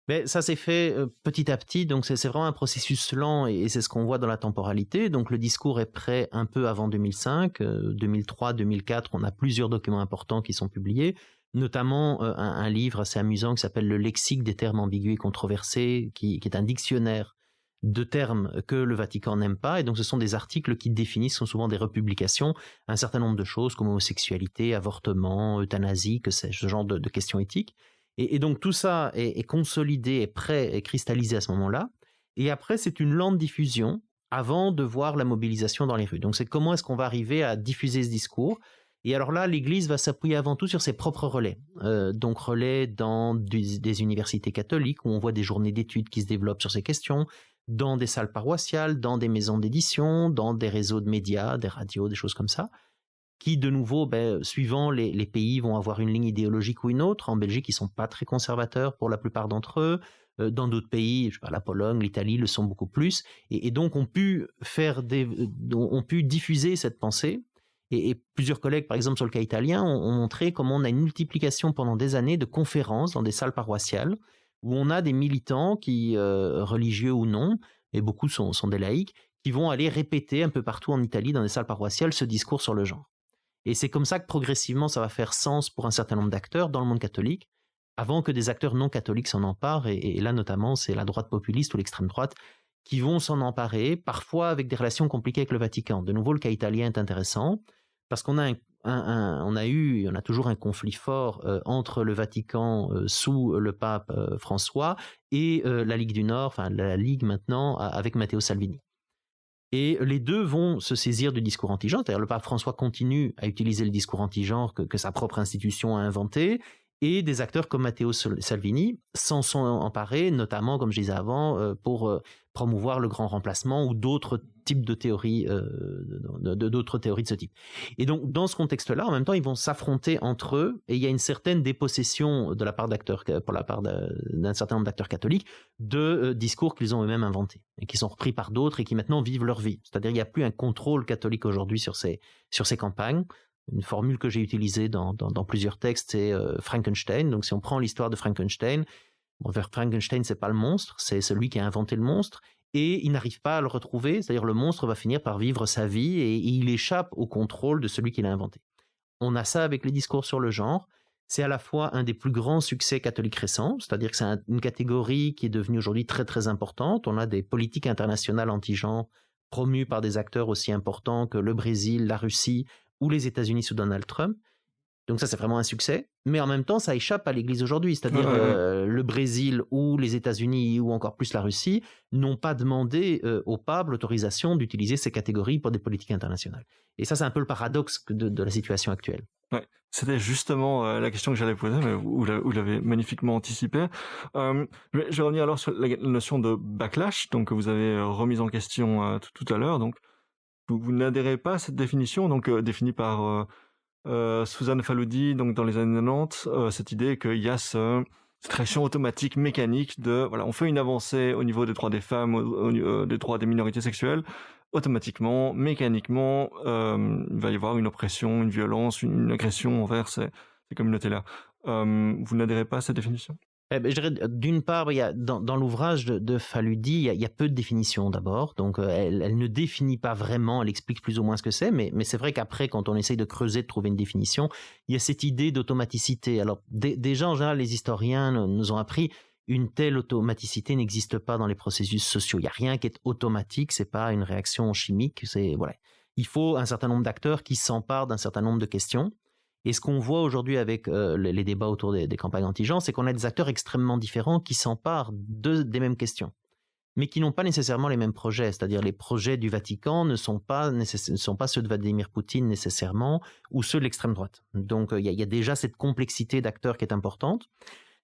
Mais ça s'est fait petit à petit, donc c'est vraiment un processus lent et c'est ce qu'on voit dans la temporalité. Donc le discours est prêt un peu avant 2005, 2003, 2004, on a plusieurs documents importants qui sont publiés, notamment un livre assez amusant qui s'appelle Le lexique des termes ambigus et controversés, qui est un dictionnaire de termes que le Vatican n'aime pas, et donc ce sont des articles qui définissent, sont souvent des republications, un certain nombre de choses comme homosexualité, avortement, euthanasie, que sais-je, ce genre de questions éthiques. Et donc tout ça est consolidé, est prêt, est cristallisé à ce moment-là. Et après, c'est une lente diffusion avant de voir la mobilisation dans les rues. Donc c'est comment est-ce qu'on va arriver à diffuser ce discours. Et alors là, l'Église va s'appuyer avant tout sur ses propres relais. Donc relais dans des universités catholiques où on voit des journées d'études qui se développent sur ces questions, dans des salles paroissiales, dans des maisons d'édition, dans des réseaux de médias, des radios, des choses comme ça, qui de nouveau, suivant les pays, vont avoir une ligne idéologique ou une autre. En Belgique, ils sont pas très conservateurs pour la plupart d'entre eux. Dans d'autres pays, je sais pas, la Pologne, l'Italie le sont beaucoup plus. Et donc, ont pu diffuser cette pensée. Et plusieurs collègues, par exemple sur le cas italien, ont montré comment on a une multiplication pendant des années de conférences dans des salles paroissiales où on a des militants qui, religieux ou non, et beaucoup sont des laïcs, qui vont aller répéter un peu partout en Italie dans des salles paroissiales ce discours sur le genre. Et c'est comme ça que progressivement ça va faire sens pour un certain nombre d'acteurs dans le monde catholique, avant que des acteurs non catholiques s'en emparent, et là notamment c'est la droite populiste ou l'extrême droite qui vont s'en emparer, parfois avec des relations compliquées avec le Vatican. De nouveau, le cas italien est intéressant, parce qu'on a on a toujours un conflit fort entre le Vatican sous le pape François et la Ligue du Nord, enfin la Ligue maintenant, avec Matteo Salvini. Et les deux vont se saisir du discours anti-genre, c'est-à-dire le pape François continue à utiliser le discours anti-genre que sa propre institution a inventé, et des acteurs comme Matteo Salvini s'en sont emparés, notamment, comme je disais avant, pour promouvoir le grand remplacement ou d'autres types de théories, d'autres théories de ce type. Et donc, dans ce contexte-là, en même temps, ils vont s'affronter entre eux, et il y a une certaine dépossession de la part d'acteurs, pour la part d'un certain nombre d'acteurs catholiques, de discours qu'ils ont eux-mêmes inventés, et qui sont repris par d'autres, et qui maintenant vivent leur vie. C'est-à-dire, il n'y a plus un contrôle catholique aujourd'hui sur ces campagnes. Une formule que j'ai utilisée dans plusieurs textes, c'est Frankenstein. Donc, si on prend l'histoire de Frankenstein, Frankenstein, c'est pas le monstre, c'est celui qui a inventé le monstre, et il n'arrive pas à le retrouver, c'est-à-dire le monstre va finir par vivre sa vie et il échappe au contrôle de celui qui l'a inventé. On a ça avec les discours sur le genre. C'est à la fois un des plus grands succès catholiques récents, c'est-à-dire que c'est une catégorie qui est devenue aujourd'hui très très importante. On a des politiques internationales anti-genre promues par des acteurs aussi importants que le Brésil, la Russie ou les États-Unis sous Donald Trump. Donc ça, c'est vraiment un succès. Mais en même temps, ça échappe à l'Église aujourd'hui. C'est-à-dire le Brésil ou les États-Unis ou encore plus la Russie n'ont pas demandé au pape l'autorisation d'utiliser ces catégories pour des politiques internationales. Et ça, c'est un peu le paradoxe de la situation actuelle. Ouais, c'était justement la question que j'allais poser, mais vous l'avez magnifiquement anticipé. Je vais revenir alors sur la notion de backlash, donc que vous avez remise en question tout à l'heure. Donc, vous n'adhérez pas à cette définition, donc définie par Suzanne Faludi, donc dans les années 90, cette idée qu'il y a cette réaction automatique, mécanique de, voilà, on fait une avancée au niveau des droits des femmes, des droits des minorités sexuelles, automatiquement, mécaniquement, il va y avoir une oppression, une violence, une agression envers ces communautés-là. Vous n'adhérez pas à cette définition ? Je dirais, d'une part, il y a, dans l'ouvrage de Faludi, il y a peu de définitions d'abord, donc elle ne définit pas vraiment, elle explique plus ou moins ce que c'est, mais c'est vrai qu'après, quand on essaye de creuser, de trouver une définition, il y a cette idée d'automaticité. Alors déjà, en général, les historiens nous ont appris une telle automaticité n'existe pas dans les processus sociaux. Il n'y a rien qui est automatique, c'est pas une réaction chimique, voilà. Il faut un certain nombre d'acteurs qui s'emparent d'un certain nombre de questions. Et ce qu'on voit aujourd'hui avec les débats autour des campagnes anti-genre, c'est qu'on a des acteurs extrêmement différents qui s'emparent des mêmes questions. mais qui n'ont pas nécessairement les mêmes projets. C'est-à-dire les projets du Vatican ne sont pas ceux de Vladimir Poutine nécessairement, ou ceux de l'extrême droite. Donc il y a déjà cette complexité d'acteurs qui est importante.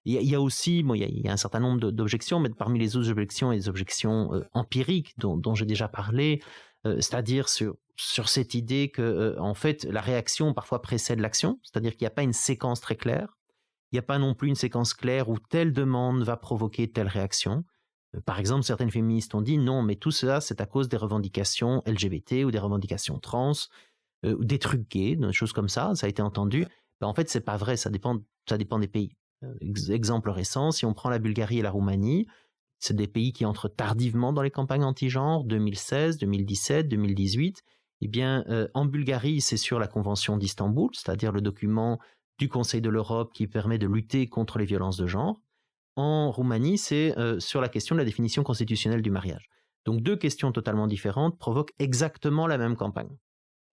Il y a aussi, il y a un certain nombre d'objections, mais parmi les autres objections, il y a des objections empiriques dont j'ai déjà parlé, c'est-à-dire sur cette idée que en fait la réaction parfois précède l'action, c'est-à-dire qu'il n'y a pas une séquence très claire, il n'y a pas non plus une séquence claire où telle demande va provoquer telle réaction. Par exemple, certaines féministes ont dit non, mais tout ça c'est à cause des revendications LGBT ou des revendications trans, ou des trucs gays, des choses comme ça a été entendu. En fait, c'est pas vrai, ça dépend des pays. Exemple récent, si on prend la Bulgarie et la Roumanie, c'est des pays qui entrent tardivement dans les campagnes anti-genre, 2016, 2017, 2018. Eh bien, en Bulgarie, c'est sur la Convention d'Istanbul, c'est-à-dire le document du Conseil de l'Europe qui permet de lutter contre les violences de genre. En Roumanie, c'est sur la question de la définition constitutionnelle du mariage. Donc, deux questions totalement différentes provoquent exactement la même campagne,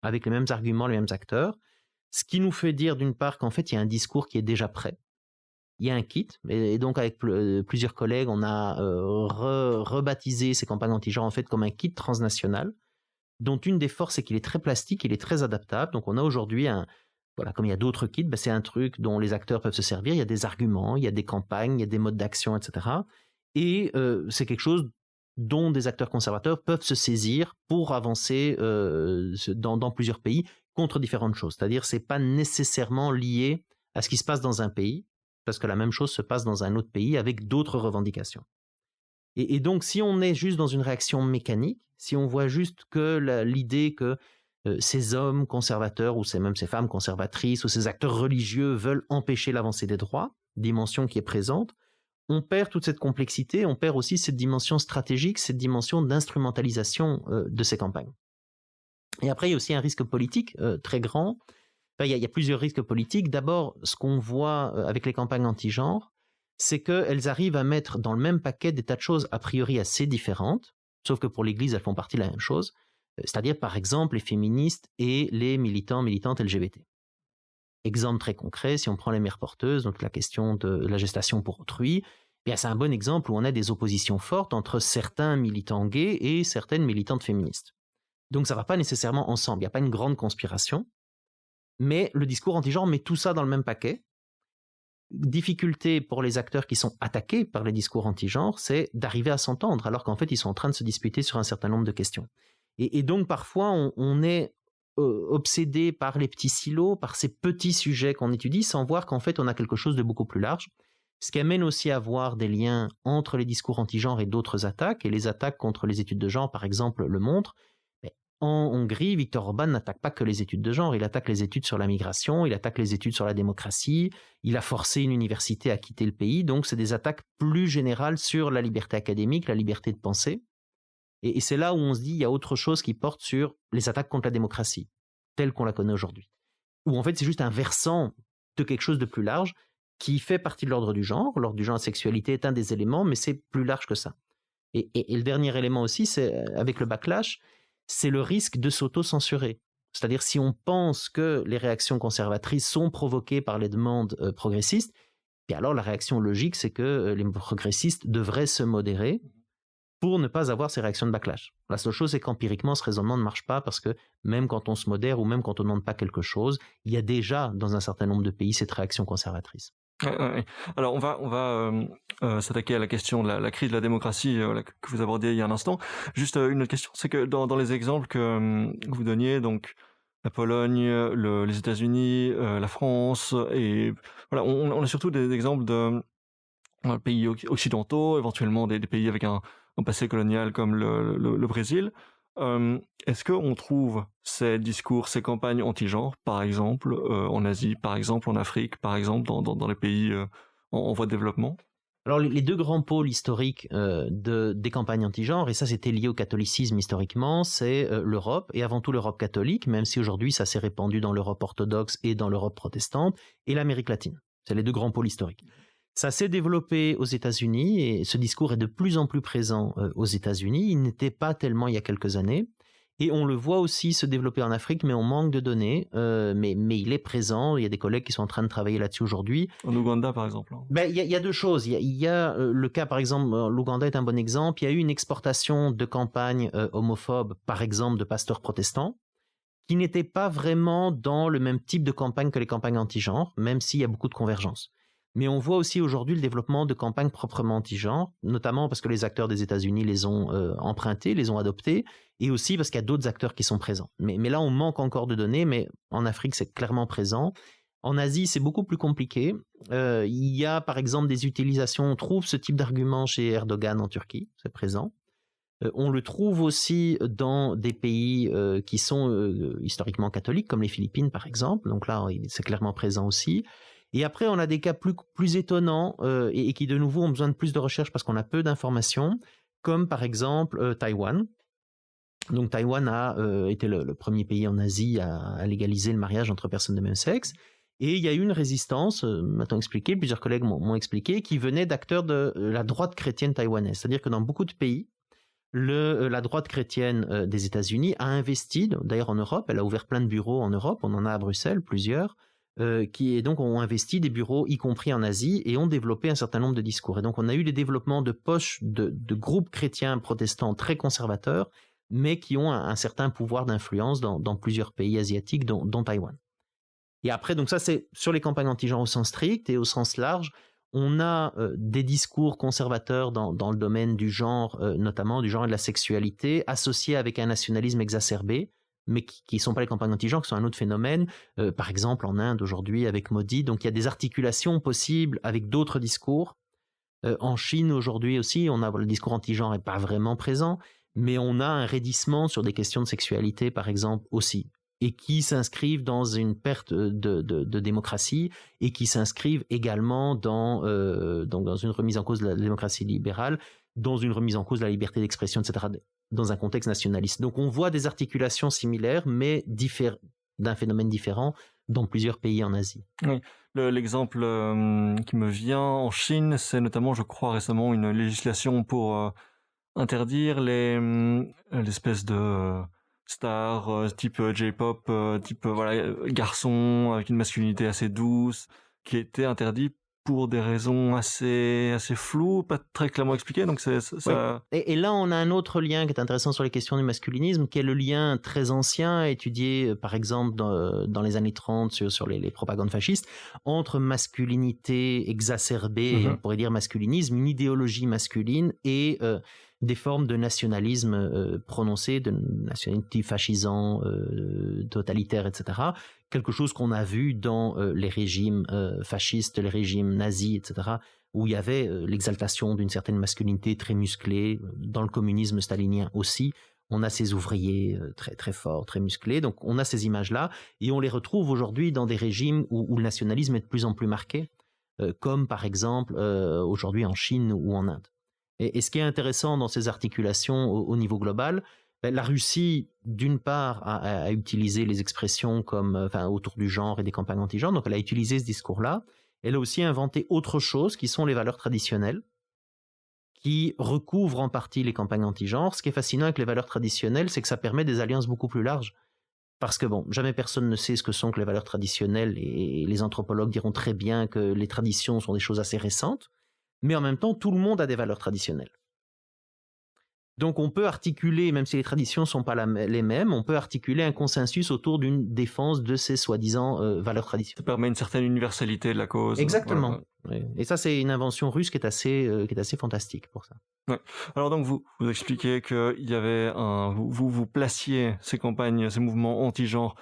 avec les mêmes arguments, les mêmes acteurs, ce qui nous fait dire d'une part qu'en fait, il y a un discours qui est déjà prêt. Il y a un kit, et donc avec plusieurs collègues, on a rebaptisé ces campagnes anti-genre en fait comme un kit transnational, dont une des forces est qu'il est très plastique, il est très adaptable. Donc on a aujourd'hui comme il y a d'autres kits, c'est un truc dont les acteurs peuvent se servir. Il y a des arguments, il y a des campagnes, il y a des modes d'action, etc. Et c'est quelque chose dont des acteurs conservateurs peuvent se saisir pour avancer dans plusieurs pays contre différentes choses. C'est-à-dire c'est pas nécessairement lié à ce qui se passe dans un pays, parce que la même chose se passe dans un autre pays avec d'autres revendications. Et donc, si on est juste dans une réaction mécanique, si on voit juste que l'idée que ces hommes conservateurs ou même ces femmes conservatrices ou ces acteurs religieux veulent empêcher l'avancée des droits, dimension qui est présente, on perd toute cette complexité, on perd aussi cette dimension stratégique, cette dimension d'instrumentalisation de ces campagnes. Et après, il y a aussi un risque politique très grand. Il y a plusieurs risques politiques. D'abord, ce qu'on voit avec les campagnes anti-genre, c'est qu'elles arrivent à mettre dans le même paquet des tas de choses a priori assez différentes, sauf que pour l'Église, elles font partie de la même chose, c'est-à-dire par exemple les féministes et les militantes LGBT. Exemple très concret, si on prend les mères porteuses, donc la question de la gestation pour autrui, c'est un bon exemple où on a des oppositions fortes entre certains militants gays et certaines militantes féministes. Donc ça ne va pas nécessairement ensemble, il n'y a pas une grande conspiration. Mais le discours anti-genre met tout ça dans le même paquet. Difficulté pour les acteurs qui sont attaqués par les discours anti-genre, c'est d'arriver à s'entendre, alors qu'en fait, ils sont en train de se disputer sur un certain nombre de questions. Et donc, parfois, on est obsédé par les petits silos, par ces petits sujets qu'on étudie, sans voir qu'en fait, on a quelque chose de beaucoup plus large, ce qui amène aussi à voir des liens entre les discours anti-genre et d'autres attaques, et les attaques contre les études de genre, par exemple, le montrent. En Hongrie, Viktor Orban n'attaque pas que les études de genre, il attaque les études sur la migration, il attaque les études sur la démocratie, il a forcé une université à quitter le pays, donc c'est des attaques plus générales sur la liberté académique, la liberté de penser. Et c'est là où on se dit, il y a autre chose qui porte sur les attaques contre la démocratie, telle qu'on la connaît aujourd'hui. Où en fait c'est juste un versant de quelque chose de plus large qui fait partie de l'ordre du genre. L'ordre du genre, la sexualité est un des éléments, mais c'est plus large que ça. Et le dernier élément aussi, c'est avec le backlash, c'est le risque de s'auto-censurer. C'est-à-dire si on pense que les réactions conservatrices sont provoquées par les demandes progressistes, et alors la réaction logique, c'est que les progressistes devraient se modérer pour ne pas avoir ces réactions de backlash. La seule chose, c'est qu'empiriquement, ce raisonnement ne marche pas parce que même quand on se modère ou même quand on ne demande pas quelque chose, il y a déjà dans un certain nombre de pays cette réaction conservatrice. Ouais. Alors on va s'attaquer à la question de la crise de la démocratie que vous abordiez il y a un instant. Juste une autre question, c'est que dans les exemples que vous donniez, donc la Pologne, les États-Unis, la France, et voilà, on a surtout des exemples de pays occidentaux, éventuellement des pays avec un passé colonial comme le Brésil. Est-ce qu'on trouve ces discours, ces campagnes anti-genre, par exemple, en Asie, par exemple, en Afrique, par exemple, dans les pays en voie de développement? Alors, les deux grands pôles historiques des campagnes anti-genre, et ça c'était lié au catholicisme historiquement, c'est l'Europe, et avant tout l'Europe catholique, même si aujourd'hui ça s'est répandu dans l'Europe orthodoxe et dans l'Europe protestante, et l'Amérique latine. C'est les deux grands pôles historiques. Ça s'est développé aux États-Unis, et ce discours est de plus en plus présent aux États-Unis. Il n'était pas tellement il y a quelques années. Et on le voit aussi se développer en Afrique, mais on manque de données. Mais il est présent. Il y a des collègues qui sont en train de travailler là-dessus aujourd'hui. En Ouganda, par exemple. Ben, il y a deux choses. Il y a le cas, par exemple, l'Ouganda est un bon exemple. Il y a eu une exportation de campagnes homophobes, par exemple, de pasteurs protestants, qui n'étaient pas vraiment dans le même type de campagne que les campagnes anti-genre, même s'il y a beaucoup de convergence. Mais on voit aussi aujourd'hui le développement de campagnes proprement anti-genre, notamment parce que les acteurs des États-Unis les ont empruntées, les ont adoptées, et aussi parce qu'il y a d'autres acteurs qui sont présents. Mais là, on manque encore de données, mais en Afrique, c'est clairement présent. En Asie, c'est beaucoup plus compliqué. Il y a, par exemple, des utilisations, on trouve ce type d'argument chez Erdogan en Turquie, c'est présent. On le trouve aussi dans des pays qui sont historiquement catholiques, comme les Philippines, par exemple. Donc là, c'est clairement présent aussi. Et après, on a des cas plus étonnants et qui, de nouveau, ont besoin de plus de recherche parce qu'on a peu d'informations, comme par exemple Taïwan. Donc Taïwan a été le premier pays en Asie à légaliser le mariage entre personnes de même sexe. Et il y a eu une résistance, maintenant expliqué, plusieurs collègues m'ont expliqué, qui venait d'acteurs de la droite chrétienne taïwanaise. C'est-à-dire que dans beaucoup de pays, la droite chrétienne des États-Unis a investi, d'ailleurs en Europe, elle a ouvert plein de bureaux en Europe, on en a à Bruxelles, plusieurs, qui donc ont investi des bureaux, y compris en Asie, et ont développé un certain nombre de discours. Et donc on a eu des développements de poches de groupes chrétiens protestants très conservateurs, mais qui ont un certain pouvoir d'influence dans plusieurs pays asiatiques, dont Taïwan. Et après, donc ça c'est sur les campagnes anti-genre au sens strict, et au sens large, on a des discours conservateurs dans le domaine du genre, notamment du genre et de la sexualité, associés avec un nationalisme exacerbé, mais qui ne sont pas les campagnes anti-genre, qui sont un autre phénomène, par exemple en Inde aujourd'hui avec Modi. Donc il y a des articulations possibles avec d'autres discours. En Chine aujourd'hui aussi, le discours anti-genre n'est pas vraiment présent, mais on a un raidissement sur des questions de sexualité, par exemple, aussi, et qui s'inscrivent dans une perte de démocratie et qui s'inscrivent également dans une remise en cause de la démocratie libérale, dans une remise en cause de la liberté d'expression, etc., dans un contexte nationaliste. Donc on voit des articulations similaires, mais d'un phénomène différent dans plusieurs pays en Asie. Oui. L'exemple qui me vient en Chine, c'est notamment, je crois, récemment une législation pour interdire l'espèce de stars type J-pop, type garçon avec une masculinité assez douce, qui était interdit pour des raisons assez floues, pas très clairement expliquées. Donc ça. Oui. Et là, on a un autre lien qui est intéressant sur les questions du masculinisme, qui est le lien très ancien, étudié par exemple dans les années 30 sur les propagandes fascistes, entre masculinité exacerbée, on pourrait dire masculinisme, une idéologie masculine et des formes de nationalisme prononcé, de nationalité fascisant, totalitaire, etc. Quelque chose qu'on a vu dans les régimes fascistes, les régimes nazis, etc., où il y avait l'exaltation d'une certaine masculinité très musclée. Dans le communisme stalinien aussi, on a ces ouvriers très, très forts, très musclés. Donc on a ces images-là, et on les retrouve aujourd'hui dans des régimes où le nationalisme est de plus en plus marqué, comme par exemple aujourd'hui en Chine ou en Inde. Et ce qui est intéressant dans ces articulations au niveau global, la Russie, d'une part, a utilisé les expressions autour du genre et des campagnes anti-genre, donc elle a utilisé ce discours-là. Elle a aussi inventé autre chose, qui sont les valeurs traditionnelles, qui recouvrent en partie les campagnes anti-genre. Ce qui est fascinant avec les valeurs traditionnelles, c'est que ça permet des alliances beaucoup plus larges. Parce que jamais personne ne sait ce que sont que les valeurs traditionnelles, et les anthropologues diront très bien que les traditions sont des choses assez récentes, mais en même temps, tout le monde a des valeurs traditionnelles. Donc on peut articuler, même si les traditions ne sont pas les mêmes, on peut articuler un consensus autour d'une défense de ces soi-disant valeurs traditionnelles. Ça permet une certaine universalité de la cause. Exactement. Ouais. Et ça, c'est une invention russe qui est assez fantastique pour ça. Ouais. Alors donc vous expliquez qu'il y avait vous placiez ces campagnes, ces mouvements anti-genre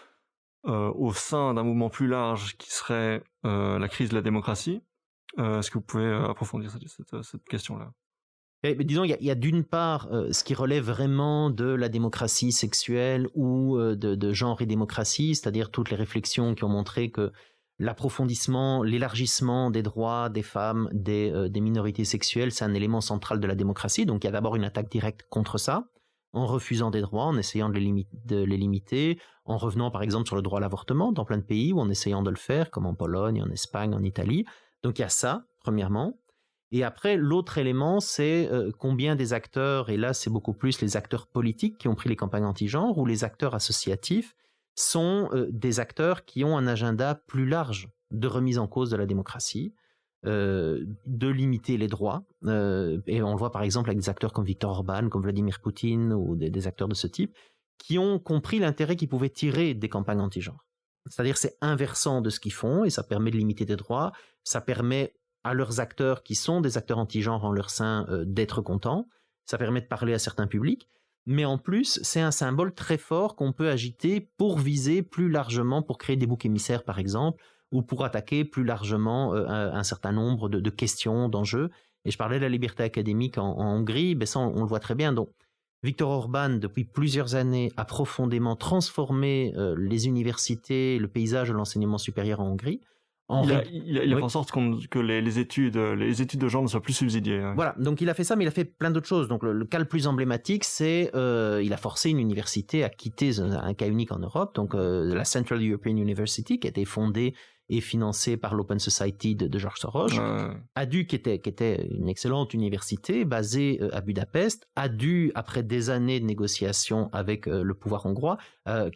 au sein d'un mouvement plus large qui serait la crise de la démocratie. Est-ce que vous pouvez approfondir cette question-là? Mais disons, il y a d'une part ce qui relève vraiment de la démocratie sexuelle ou de genre et démocratie, c'est-à-dire toutes les réflexions qui ont montré que l'approfondissement, l'élargissement des droits des femmes, des minorités sexuelles, c'est un élément central de la démocratie. Donc il y a d'abord une attaque directe contre ça, en refusant des droits, en essayant de les limiter, en revenant par exemple sur le droit à l'avortement dans plein de pays, ou en essayant de le faire, comme en Pologne, en Espagne, en Italie. Donc il y a ça, premièrement. Et après, l'autre élément, c'est combien des acteurs, et là c'est beaucoup plus les acteurs politiques qui ont pris les campagnes anti-genre, ou les acteurs associatifs, sont des acteurs qui ont un agenda plus large de remise en cause de la démocratie, de limiter les droits. Et on le voit par exemple avec des acteurs comme Viktor Orban, comme Vladimir Poutine, ou des acteurs de ce type, qui ont compris l'intérêt qu'ils pouvaient tirer des campagnes anti-genre. C'est-à-dire c'est inversant de ce qu'ils font, et ça permet de limiter des droits, ça permet à leurs acteurs qui sont des acteurs anti-genre en leur sein d'être contents, ça permet de parler à certains publics, mais en plus c'est un symbole très fort qu'on peut agiter pour viser plus largement, pour créer des boucs émissaires par exemple, ou pour attaquer plus largement un certain nombre de questions, d'enjeux. Et je parlais de la liberté académique en Hongrie, ben ça on le voit très bien. Donc Viktor Orban, depuis plusieurs années, a profondément transformé les universités, le paysage de l'enseignement supérieur en Hongrie. Il a fait en sorte que les études de genre ne soient plus subsidiées. Voilà, donc il a fait ça, mais il a fait plein d'autres choses. Donc le cas le plus emblématique, c'est il a forcé une université à quitter, un cas unique en Europe, donc la Central European University, qui a été fondée et financée par l'Open Society de George Soros. ADU, qui était une excellente université basée à Budapest, a dû, après des années de négociations avec le pouvoir hongrois,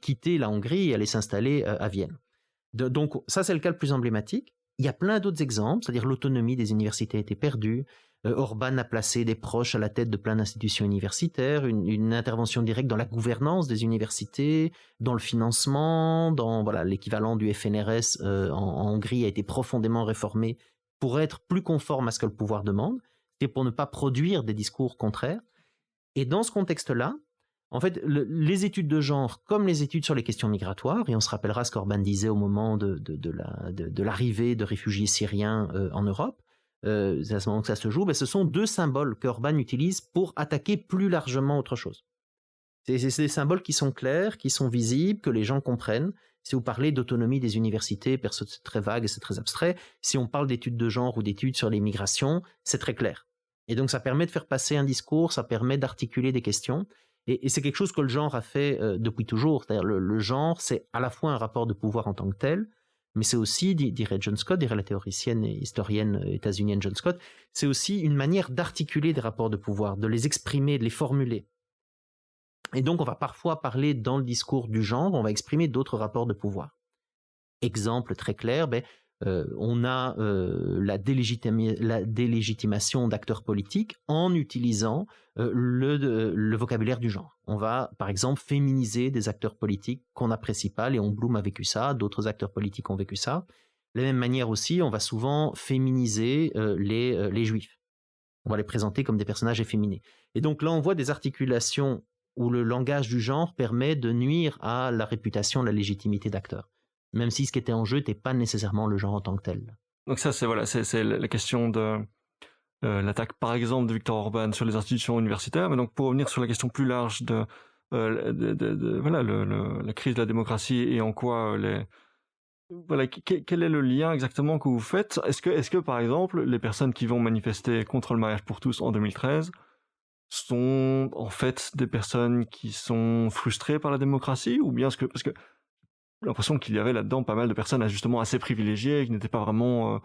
quitter la Hongrie et aller s'installer à Vienne. Donc ça, c'est le cas le plus emblématique. Il y a plein d'autres exemples, c'est-à-dire l'autonomie des universités a été perdue. Orban a placé des proches à la tête de plein d'institutions universitaires, une intervention directe dans la gouvernance des universités, dans le financement, dans l'équivalent du FNRS en Hongrie a été profondément réformé pour être plus conforme à ce que le pouvoir demande, et pour ne pas produire des discours contraires. Et dans ce contexte-là, en fait, les études de genre, comme les études sur les questions migratoires, et on se rappellera ce qu'Orban disait au moment de l'arrivée de réfugiés syriens en Europe, c'est à ce moment que ça se joue, ce sont deux symboles qu'Orban utilise pour attaquer plus largement autre chose. C'est des symboles qui sont clairs, qui sont visibles, que les gens comprennent. Si vous parlez d'autonomie des universités, perso, c'est très vague et c'est très abstrait. Si on parle d'études de genre ou d'études sur les migrations, c'est très clair. Et donc ça permet de faire passer un discours, ça permet d'articuler des questions. Et c'est quelque chose que le genre a fait depuis toujours. C'est-à-dire le genre, c'est à la fois un rapport de pouvoir en tant que tel, mais c'est aussi, dirait John Scott, dirait la théoricienne et historienne états-unienne John Scott, c'est aussi une manière d'articuler des rapports de pouvoir, de les exprimer, de les formuler. Et donc on va parfois parler dans le discours du genre, on va exprimer d'autres rapports de pouvoir. Exemple très clair, on a la délégitimation d'acteurs politiques en utilisant le vocabulaire du genre. On va, par exemple, féminiser des acteurs politiques qu'on n'apprécie pas. Léon Blum a vécu ça, d'autres acteurs politiques ont vécu ça. De la même manière aussi, on va souvent féminiser les juifs. On va les présenter comme des personnages efféminés. Et donc là, on voit des articulations où le langage du genre permet de nuire à la réputation, la légitimité d'acteurs. Même si ce qui était en jeu n'était pas nécessairement le genre en tant que tel. Donc ça, c'est la question de l'attaque, par exemple, de Viktor Orban sur les institutions universitaires. Mais donc, pour revenir sur la question plus large de la crise de la démocratie et en quoi quel est le lien exactement que vous faites? Est-ce que, par exemple, les personnes qui vont manifester contre le mariage pour tous en 2013 sont en fait des personnes qui sont frustrées par la démocratie, ou bien parce que j'ai l'impression qu'il y avait là-dedans pas mal de personnes justement assez privilégiées qui n'étaient pas vraiment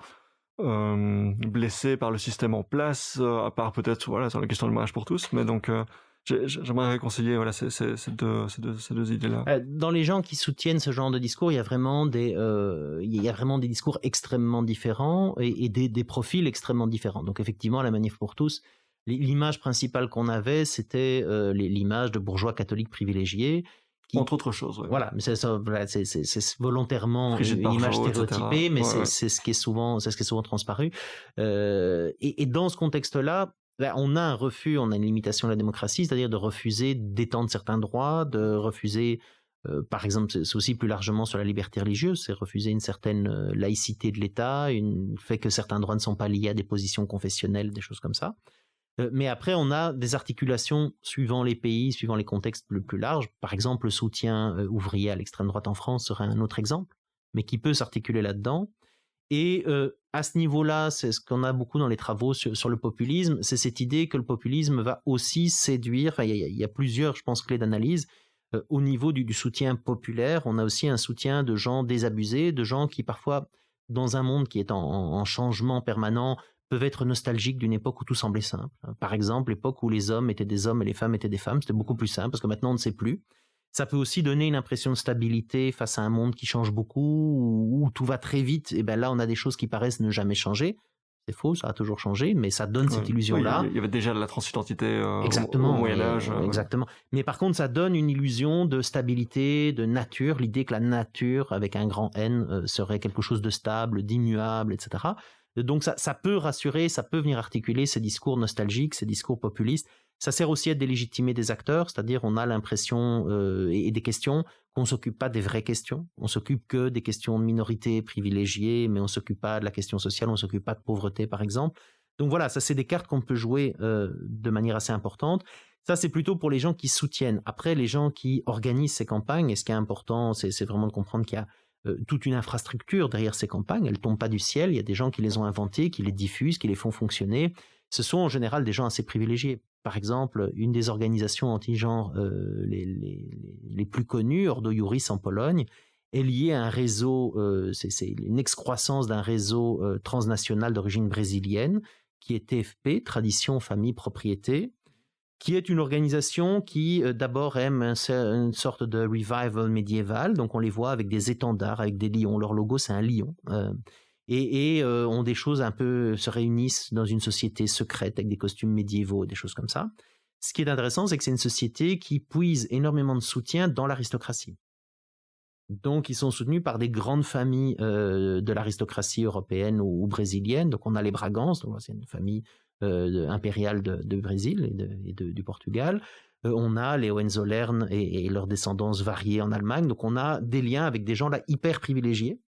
blessées par le système en place, à part peut-être sur la question du mariage pour tous. Mais donc j'aimerais réconcilier ces deux idées-là. Dans les gens qui soutiennent ce genre de discours, il y a vraiment des discours extrêmement différents et des profils extrêmement différents. Donc effectivement, la manif pour tous, l'image principale qu'on avait, c'était l'image de bourgeois catholiques privilégiés. Entre autres choses, ouais. Voilà, mais c'est volontairement une image stéréotypée, mais c'est ce qui est souvent transparu. Et dans ce contexte-là, on a un refus, on a une limitation de la démocratie, c'est-à-dire de refuser d'étendre certains droits, de refuser, par exemple, c'est aussi plus largement sur la liberté religieuse, c'est refuser une certaine laïcité de l'État, le fait que certains droits ne sont pas liés à des positions confessionnelles, des choses comme ça. Mais après, on a des articulations suivant les pays, suivant les contextes plus larges. Par exemple, le soutien ouvrier à l'extrême droite en France serait un autre exemple, mais qui peut s'articuler là-dedans. Et à ce niveau-là, c'est ce qu'on a beaucoup dans les travaux sur le populisme, c'est cette idée que le populisme va aussi séduire, il y a plusieurs, je pense, clés d'analyse. Au niveau du soutien populaire, on a aussi un soutien de gens désabusés, de gens qui parfois, dans un monde qui est en changement permanent, peuvent être nostalgiques d'une époque où tout semblait simple. Par exemple, l'époque où les hommes étaient des hommes et les femmes étaient des femmes, c'était beaucoup plus simple parce que maintenant on ne sait plus. Ça peut aussi donner une impression de stabilité face à un monde qui change beaucoup, où tout va très vite. Et ben là, on a des choses qui paraissent ne jamais changer. C'est faux, ça a toujours changé, mais ça donne cette illusion-là. Il y avait déjà la transidentité au Moyen-Âge. Exactement. Mais par contre, ça donne une illusion de stabilité, de nature, l'idée que la nature, avec un grand N, serait quelque chose de stable, d'immuable, etc. Donc ça peut rassurer, ça peut venir articuler ces discours nostalgiques, ces discours populistes. Ça sert aussi à délégitimer des acteurs, c'est-à-dire on a l'impression et des questions qu'on ne s'occupe pas des vraies questions. On s'occupe que des questions de minorités privilégiées, mais on ne s'occupe pas de la question sociale, on ne s'occupe pas de pauvreté, par exemple. Donc voilà, ça c'est des cartes qu'on peut jouer de manière assez importante. Ça c'est plutôt pour les gens qui soutiennent. Après, les gens qui organisent ces campagnes, et ce qui est important, c'est vraiment de comprendre qu'il y a toute une infrastructure derrière ces campagnes. Elles ne tombent pas du ciel, il y a des gens qui les ont inventées, qui les diffusent, qui les font fonctionner. Ce sont en général des gens assez privilégiés. Par exemple, une des organisations anti-genre les plus connues, Ordo Iuris en Pologne, est liée à un réseau, c'est une excroissance d'un réseau transnational d'origine brésilienne, qui est TFP, Tradition, Famille, Propriété, qui est une organisation qui d'abord aime une sorte de revival médiéval. Donc on les voit avec des étendards, avec des lions. Leur logo, c'est un lion. Et ont des choses un peu, se réunissent dans une société secrète avec des costumes médiévaux, des choses comme ça. Ce qui est intéressant, c'est que c'est une société qui puise énormément de soutien dans l'aristocratie. Donc, ils sont soutenus par des grandes familles de l'aristocratie européenne ou brésilienne. Donc, on a les Bragances, donc c'est une famille impériale de Brésil et du Portugal. On a les Hohenzollern et leurs descendants variés en Allemagne. Donc, on a des liens avec des gens là hyper privilégiés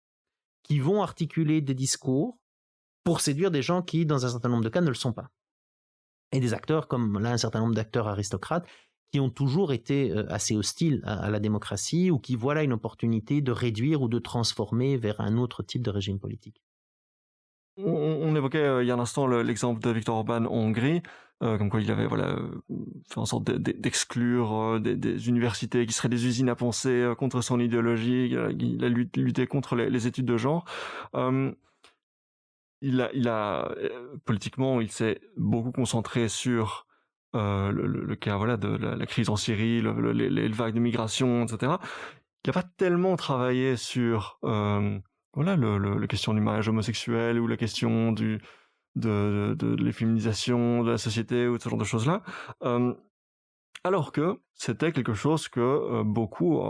qui vont articuler des discours pour séduire des gens qui, dans un certain nombre de cas, ne le sont pas. Et des acteurs, comme là, un certain nombre d'acteurs aristocrates, qui ont toujours été assez hostiles à la démocratie ou qui voient là une opportunité de réduire ou de transformer vers un autre type de régime politique. On évoquait il y a un instant l'exemple de Viktor Orban en Hongrie, comme quoi il avait fait en sorte d'exclure des universités qui seraient des usines à penser contre son idéologie. Il a lutté contre les études de genre. Politiquement, il s'est beaucoup concentré sur le cas de la crise en Syrie, les vagues de migration, etc. Il n'a pas tellement travaillé sur la question du mariage homosexuel ou la question de l'efféminisation de la société ou ce genre de choses-là. Alors que c'était quelque chose que beaucoup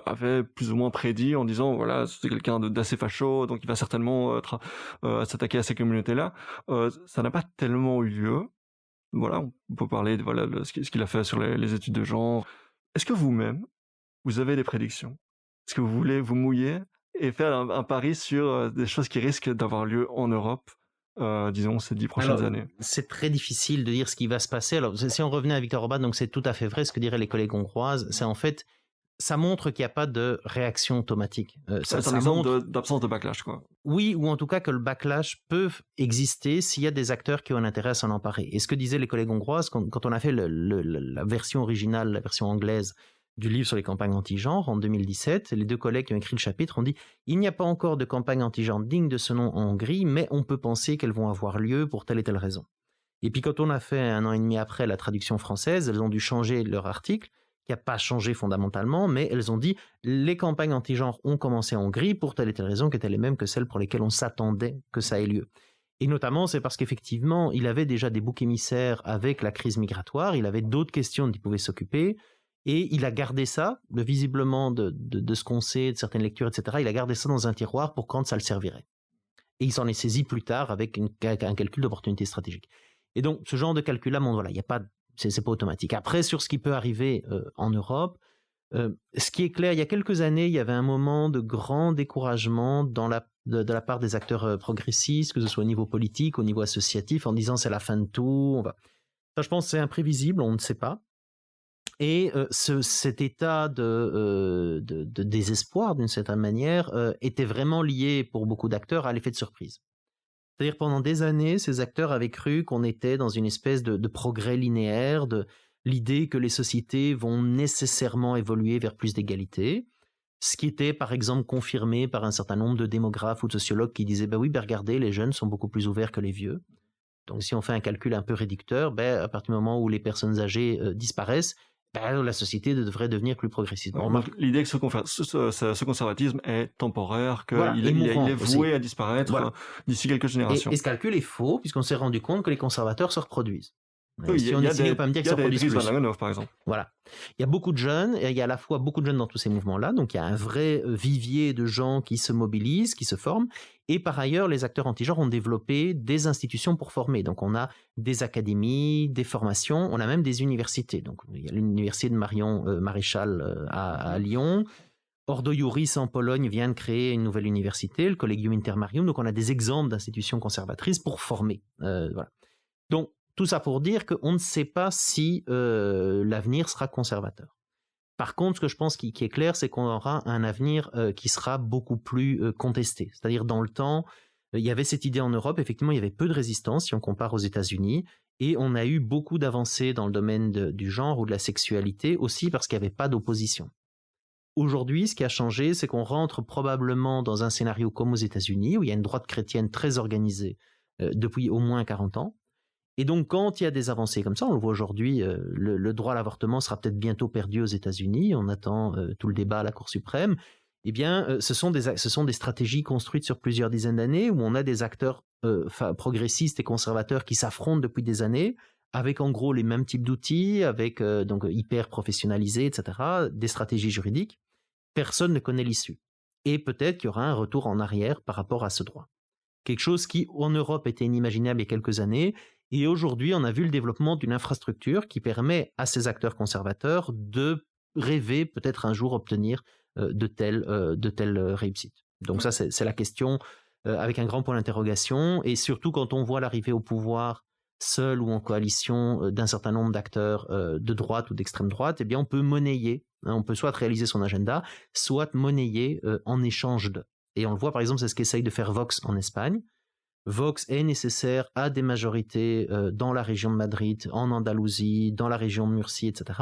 avaient plus ou moins prédit en disant voilà, c'est quelqu'un d'assez facho, donc il va certainement s'attaquer à ces communautés-là. Ça n'a pas tellement eu lieu. Voilà, on peut parler de ce qu'il a fait sur les études de genre. Est-ce que vous-même, vous avez des prédictions? Est-ce que vous voulez vous mouiller et faire un pari sur des choses qui risquent d'avoir lieu en Europe, disons, ces 10 prochaines années? C'est très difficile de dire ce qui va se passer. Alors, si on revenait à Viktor Orban, donc c'est tout à fait vrai ce que diraient les collègues hongroises. C'est en fait, ça montre qu'il n'y a pas de réaction automatique. C'est un exemple d'absence de backlash, quoi. Oui, ou en tout cas que le backlash peut exister s'il y a des acteurs qui ont un intérêt à s'en emparer. Et ce que disaient les collègues hongroises, quand on a fait la version originale, la version anglaise du livre sur les campagnes anti-genre en 2017, les deux collègues qui ont écrit le chapitre ont dit « Il n'y a pas encore de campagne anti-genre digne de ce nom en Hongrie, mais on peut penser qu'elles vont avoir lieu pour telle et telle raison. » Et puis quand on a fait 1 an et demi après la traduction française, elles ont dû changer leur article, qui n'a pas changé fondamentalement, mais elles ont dit « Les campagnes anti-genre ont commencé en Hongrie pour telle et telle raison qui étaient les mêmes que celles pour lesquelles on s'attendait que ça ait lieu. » Et notamment, c'est parce qu'effectivement, il avait déjà des boucs émissaires avec la crise migratoire, il avait d'autres questions dont il pouvait s'occuper, et il a gardé ça, visiblement de ce qu'on sait, de certaines lectures, etc., il a gardé ça dans un tiroir pour quand ça le servirait. Et il s'en est saisi plus tard avec un calcul d'opportunité stratégique. Et donc, ce genre de calcul-là, il y a pas, c'est pas automatique. Après, sur ce qui peut arriver en Europe, ce qui est clair, il y a quelques années, il y avait un moment de grand découragement de la part des acteurs progressistes, que ce soit au niveau politique, au niveau associatif, en disant c'est la fin de tout. Ça, je pense, c'est imprévisible, on ne sait pas. Et cet état de désespoir, d'une certaine manière, était vraiment lié pour beaucoup d'acteurs à l'effet de surprise. C'est-à-dire pendant des années, ces acteurs avaient cru qu'on était dans une espèce de progrès linéaire, de l'idée que les sociétés vont nécessairement évoluer vers plus d'égalité, ce qui était par exemple confirmé par un certain nombre de démographes ou de sociologues qui disaient « oui, regardez, les jeunes sont beaucoup plus ouverts que les vieux ». Donc si on fait un calcul un peu réducteur, à partir du moment où les personnes âgées disparaissent, la société devrait devenir plus progressiste. Donc, l'idée que ce conservatisme est temporaire, qu'il il est voué à disparaître d'ici quelques générations. Et ce calcul est faux, puisqu'on s'est rendu compte que les conservateurs se reproduisent. Oui, il y a des Dries Van Langenhoef, par exemple. Voilà. Il y a beaucoup de jeunes, et il y a à la fois beaucoup de jeunes dans tous ces mouvements-là, donc il y a un vrai vivier de gens qui se mobilisent, qui se forment, et par ailleurs, les acteurs anti-genre ont développé des institutions pour former. Donc on a des académies, des formations, on a même des universités. Donc il y a l'université de Marion Maréchal à Lyon. Ordo Iuris en Pologne vient de créer une nouvelle université, le Collegium Intermarium. Donc on a des exemples d'institutions conservatrices pour former. Voilà. Donc tout ça pour dire qu'on ne sait pas si l'avenir sera conservateur. Par contre, ce que je pense qui est clair, c'est qu'on aura un avenir qui sera beaucoup plus contesté. C'est-à-dire, dans le temps, il y avait cette idée en Europe, effectivement, il y avait peu de résistance si on compare aux États-Unis, et on a eu beaucoup d'avancées dans le domaine du genre ou de la sexualité, aussi parce qu'il n'y avait pas d'opposition. Aujourd'hui, ce qui a changé, c'est qu'on rentre probablement dans un scénario comme aux États-Unis, où il y a une droite chrétienne très organisée depuis au moins 40 ans. Et donc, quand il y a des avancées comme ça, on le voit aujourd'hui, le droit à l'avortement sera peut-être bientôt perdu aux États-Unis, on attend tout le débat à la Cour suprême, eh bien, ce sont des stratégies construites sur plusieurs dizaines d'années, où on a des acteurs progressistes et conservateurs qui s'affrontent depuis des années, avec en gros les mêmes types d'outils, avec donc hyper professionnalisés, etc., des stratégies juridiques. Personne ne connaît l'issue. Et peut-être qu'il y aura un retour en arrière par rapport à ce droit. Quelque chose qui, en Europe, était inimaginable il y a quelques années. Et aujourd'hui, on a vu le développement d'une infrastructure qui permet à ces acteurs conservateurs de rêver peut-être un jour obtenir de telles réussites. Donc ça, c'est la question avec un grand point d'interrogation. Et surtout quand on voit l'arrivée au pouvoir seul ou en coalition d'un certain nombre d'acteurs de droite ou d'extrême droite, eh bien on peut monnayer, on peut soit réaliser son agenda, soit monnayer en échange de. Et on le voit par exemple, c'est ce qu'essaye de faire Vox en Espagne. Vox est nécessaire à des majorités dans la région de Madrid, en Andalousie, dans la région de Murcie, etc.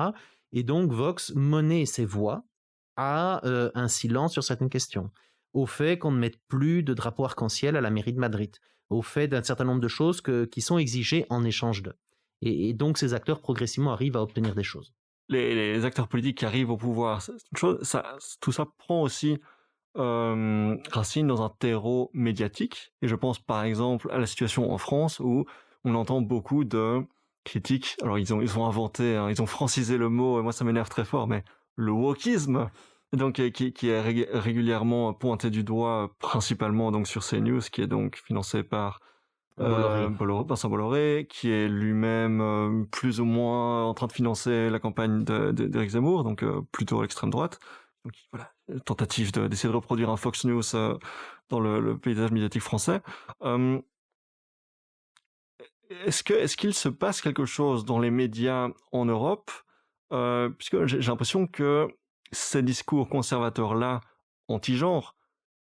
Et donc Vox monnaie ses voix à un silence sur certaines questions, au fait qu'on ne mette plus de drapeau arc-en-ciel à la mairie de Madrid, au fait d'un certain nombre de choses qui sont exigées en échange d'eux. Et donc ces acteurs progressivement arrivent à obtenir des choses. Les acteurs politiques qui arrivent au pouvoir, c'est une chose, tout ça prend aussi racine dans un terreau médiatique, et je pense par exemple à la situation en France où on entend beaucoup de critiques. Alors ils ont inventé, ils ont francisé le mot, et moi ça m'énerve très fort, mais le wokisme, donc qui est régulièrement pointé du doigt, principalement donc sur CNews, qui est donc financé par Vincent Bolloré, qui est lui-même plus ou moins en train de financer la campagne d'Éric Zemmour, donc plutôt à l'extrême droite. Donc voilà, tentative d'essayer de reproduire un Fox News dans le paysage médiatique français. Est-ce qu'il se passe quelque chose dans les médias en Europe, puisque j'ai l'impression que ces discours conservateurs-là, anti-genre,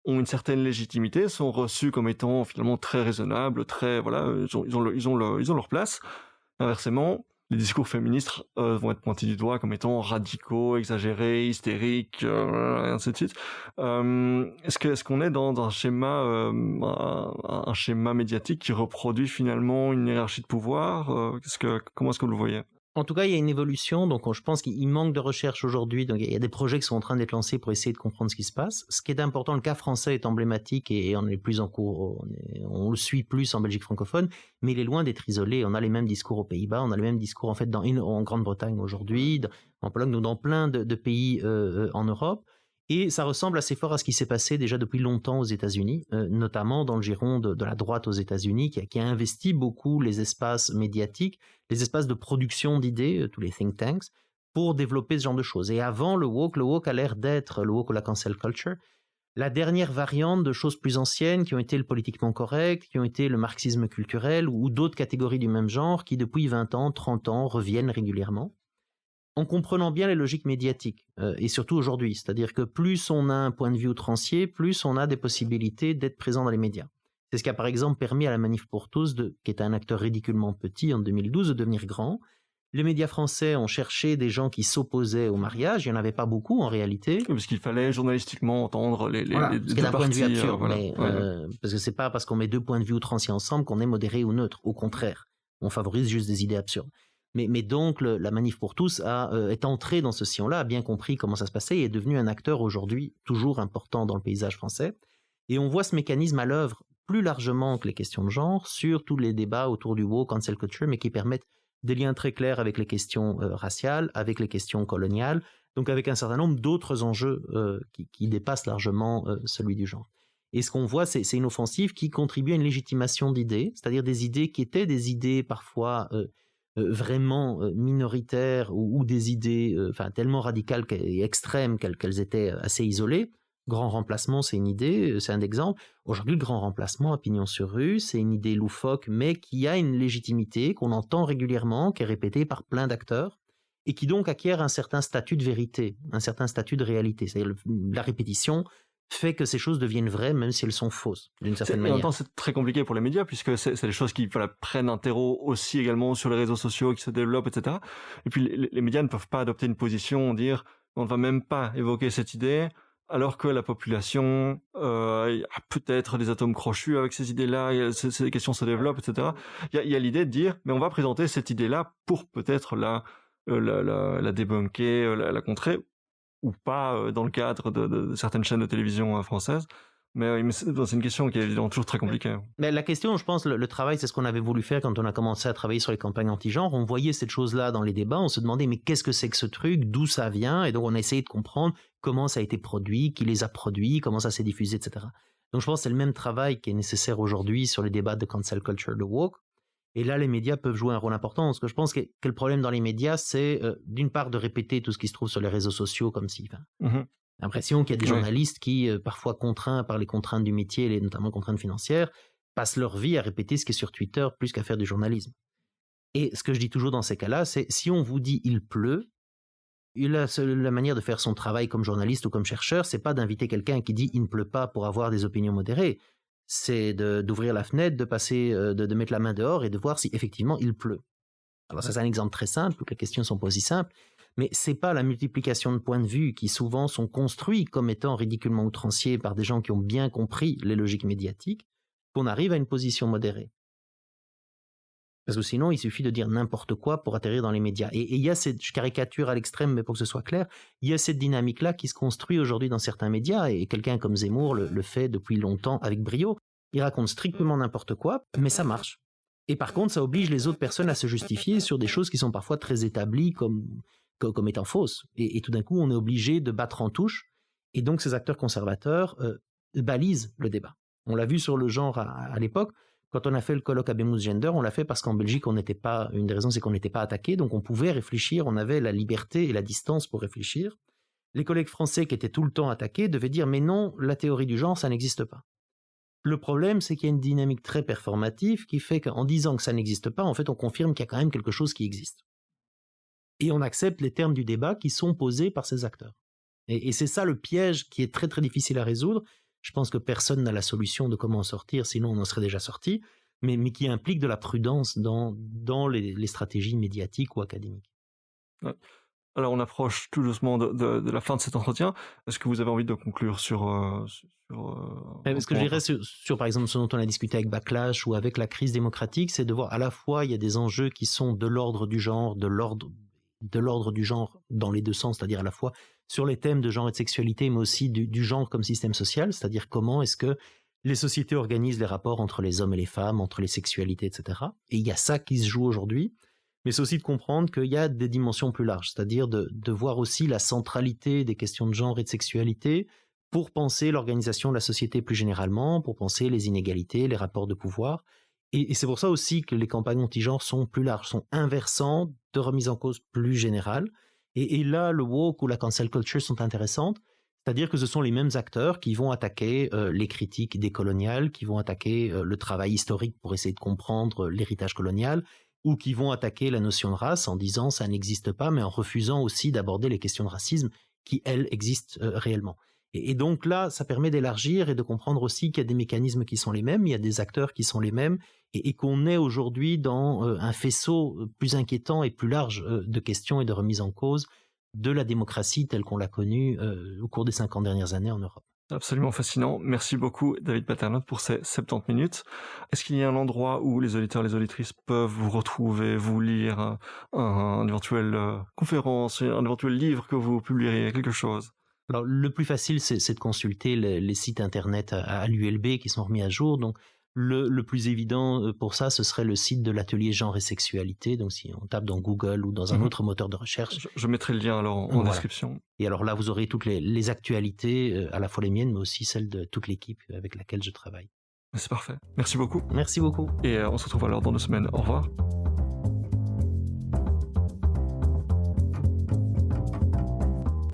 ont une certaine légitimité, sont reçus comme étant finalement très raisonnables, très voilà, ils ont leur place. Inversement, les discours féministes vont être pointés du doigt comme étant radicaux, exagérés, hystériques, et ainsi de suite. Est-ce qu'on est dans un schéma médiatique qui reproduit finalement une hiérarchie de pouvoir? Comment est-ce que vous le voyez? En tout cas, il y a une évolution, donc je pense qu'il manque de recherche aujourd'hui, donc il y a des projets qui sont en train d'être lancés pour essayer de comprendre ce qui se passe. Ce qui est important, le cas français est emblématique et on est plus en cours, on le suit plus en Belgique francophone, mais il est loin d'être isolé. On a les mêmes discours aux Pays-Bas, on a les mêmes discours en fait en Grande-Bretagne aujourd'hui, en Pologne, donc dans plein de pays en Europe. Et ça ressemble assez fort à ce qui s'est passé déjà depuis longtemps aux États-Unis, notamment dans le giron de la droite aux États-Unis, qui a investi beaucoup les espaces médiatiques, les espaces de production d'idées, tous les think tanks, pour développer ce genre de choses. Et avant, le woke a l'air d'être, le woke ou la cancel culture, la dernière variante de choses plus anciennes qui ont été le politiquement correct, qui ont été le marxisme culturel ou d'autres catégories du même genre qui depuis 20 ans, 30 ans reviennent régulièrement. En comprenant bien les logiques médiatiques, et surtout aujourd'hui. C'est-à-dire que plus on a un point de vue outrancier, plus on a des possibilités d'être présent dans les médias. C'est ce qui a par exemple permis à la Manif pour tous, qui était un acteur ridiculement petit en 2012, de devenir grand. Les médias français ont cherché des gens qui s'opposaient au mariage. Il n'y en avait pas beaucoup en réalité. Oui, parce qu'il fallait journalistiquement entendre les Voilà, deux ce qui est un point de vue parties, absurde, voilà. mais, Ouais. parce que c'est pas parce qu'on met deux points de vue outranciers ensemble qu'on est modéré ou neutre. Au contraire, on favorise juste des idées absurdes. Mais donc la Manif pour tous est entrée dans ce sillon-là, a bien compris comment ça se passait et est devenue un acteur aujourd'hui toujours important dans le paysage français. Et on voit ce mécanisme à l'œuvre plus largement que les questions de genre sur tous les débats autour du woke, cancel culture, mais qui permettent des liens très clairs avec les questions raciales, avec les questions coloniales, donc avec un certain nombre d'autres enjeux qui dépassent largement celui du genre. Et ce qu'on voit, c'est une offensive qui contribue à une légitimation d'idées, c'est-à-dire des idées qui étaient des idées parfois vraiment minoritaires ou des idées tellement radicales et extrêmes qu'elles étaient assez isolées. Grand remplacement, c'est une idée, c'est un exemple. Aujourd'hui, le grand remplacement à pignon sur rue, c'est une idée loufoque, mais qui a une légitimité, qu'on entend régulièrement, qui est répétée par plein d'acteurs, et qui donc acquiert un certain statut de vérité, un certain statut de réalité. C'est-à-dire la répétition fait que ces choses deviennent vraies, même si elles sont fausses, d'une certaine manière. En même temps, c'est très compliqué pour les médias, puisque c'est des choses qui prennent un terreau aussi également sur les réseaux sociaux, qui se développent, etc. Et puis les médias ne peuvent pas adopter une position, dire on ne va même pas évoquer cette idée, alors que la population a peut-être des atomes crochus avec ces idées-là, ces questions se développent, etc. Il y a l'idée de dire, mais on va présenter cette idée-là pour peut-être la débunker, la contrer, ou pas dans le cadre de certaines chaînes de télévision françaises. Mais c'est une question qui est évidemment toujours très compliquée. Mais la question, je pense, le travail, c'est ce qu'on avait voulu faire quand on a commencé à travailler sur les campagnes anti-genre. On voyait cette chose-là dans les débats, on se demandait mais qu'est-ce que c'est que ce truc, d'où ça vient, et donc on a essayé de comprendre comment ça a été produit, qui les a produits, comment ça s'est diffusé, etc. Donc je pense que c'est le même travail qui est nécessaire aujourd'hui sur les débats de cancel culture, de woke. Et là, les médias peuvent jouer un rôle important. Parce que je pense que le problème dans les médias, c'est d'une part de répéter tout ce qui se trouve sur les réseaux sociaux, comme si... L'impression qu'il y a des journalistes qui, parfois contraints par les contraintes du métier, et notamment contraintes financières, passent leur vie à répéter ce qui est sur Twitter plus qu'à faire du journalisme. Et ce que je dis toujours dans ces cas-là, c'est si on vous dit « il pleut », la manière de faire son travail comme journaliste ou comme chercheur, c'est pas d'inviter quelqu'un qui dit « il ne pleut pas » pour avoir des opinions modérées. C'est d'ouvrir la fenêtre, de passer, de mettre la main dehors et de voir si effectivement il pleut. Alors ça, c'est un exemple très simple, toutes les questions sont pas aussi simples, mais c'est pas la multiplication de points de vue qui souvent sont construits comme étant ridiculement outranciers par des gens qui ont bien compris les logiques médiatiques qu'on arrive à une position modérée. Parce que sinon, il suffit de dire n'importe quoi pour atterrir dans les médias. Et il y a cette caricature à l'extrême, mais pour que ce soit clair, il y a cette dynamique-là qui se construit aujourd'hui dans certains médias, et quelqu'un comme Zemmour le fait depuis longtemps avec brio. Il raconte strictement n'importe quoi, mais ça marche. Et par contre, ça oblige les autres personnes à se justifier sur des choses qui sont parfois très établies comme étant fausses. Et tout d'un coup, on est obligé de battre en touche. Et donc, ces acteurs conservateurs balisent le débat. On l'a vu sur le genre à l'époque. Quand on a fait le colloque Habemus Gender, on l'a fait parce qu'en Belgique, une des raisons, c'est qu'on n'était pas attaqué, donc on pouvait réfléchir, on avait la liberté et la distance pour réfléchir. Les collègues français qui étaient tout le temps attaqués devaient dire « mais non, la théorie du genre, ça n'existe pas ». Le problème, c'est qu'il y a une dynamique très performative qui fait qu'en disant que ça n'existe pas, en fait, on confirme qu'il y a quand même quelque chose qui existe. Et on accepte les termes du débat qui sont posés par ces acteurs. Et c'est ça le piège qui est très très difficile à résoudre. Je pense que personne n'a la solution de comment en sortir, sinon on en serait déjà sorti, mais qui implique de la prudence dans les stratégies médiatiques ou académiques. Ouais. Alors on approche tout doucement de la fin de cet entretien. Est-ce que vous avez envie de conclure sur ce que je dirais sur par exemple ce dont on a discuté avec Backlash ou avec la crise démocratique, c'est de voir à la fois il y a des enjeux qui sont de l'ordre du genre, de l'ordre du genre dans les deux sens, c'est-à-dire à la fois sur les thèmes de genre et de sexualité, mais aussi du genre comme système social, c'est-à-dire comment est-ce que les sociétés organisent les rapports entre les hommes et les femmes, entre les sexualités, etc. Et il y a ça qui se joue aujourd'hui, mais c'est aussi de comprendre qu'il y a des dimensions plus larges, c'est-à-dire de voir aussi la centralité des questions de genre et de sexualité pour penser l'organisation de la société plus généralement, pour penser les inégalités, les rapports de pouvoir. Et c'est pour ça aussi que les campagnes anti-genre sont plus larges, sont inversantes de remise en cause plus générale. Et là, le woke ou la cancel culture sont intéressantes, c'est-à-dire que ce sont les mêmes acteurs qui vont attaquer les critiques décoloniales, qui vont attaquer le travail historique pour essayer de comprendre l'héritage colonial, ou qui vont attaquer la notion de race en disant ça n'existe pas, mais en refusant aussi d'aborder les questions de racisme qui, elles, existent réellement. Et donc là, ça permet d'élargir et de comprendre aussi qu'il y a des mécanismes qui sont les mêmes, il y a des acteurs qui sont les mêmes, et qu'on est aujourd'hui dans un faisceau plus inquiétant et plus large de questions et de remises en cause de la démocratie telle qu'on l'a connue au cours des 50 dernières années en Europe. Absolument fascinant. Merci beaucoup, David Paternotte, pour ces 70 minutes. Est-ce qu'il y a un endroit où les auditeurs et les auditrices peuvent vous retrouver, vous lire, une éventuelle conférence, un éventuel livre que vous publieriez, quelque chose? Alors, le plus facile, c'est de consulter les sites internet à l'ULB qui sont remis à jour. Donc, le plus évident pour ça, ce serait le site de l'atelier genre et sexualité. Donc, si on tape dans Google ou dans un autre moteur de recherche. Je mettrai le lien alors en description. Et alors là, vous aurez toutes les actualités, à la fois les miennes, mais aussi celles de toute l'équipe avec laquelle je travaille. C'est parfait. Merci beaucoup. Merci beaucoup. Et on se retrouve alors dans 2 semaines. Au revoir.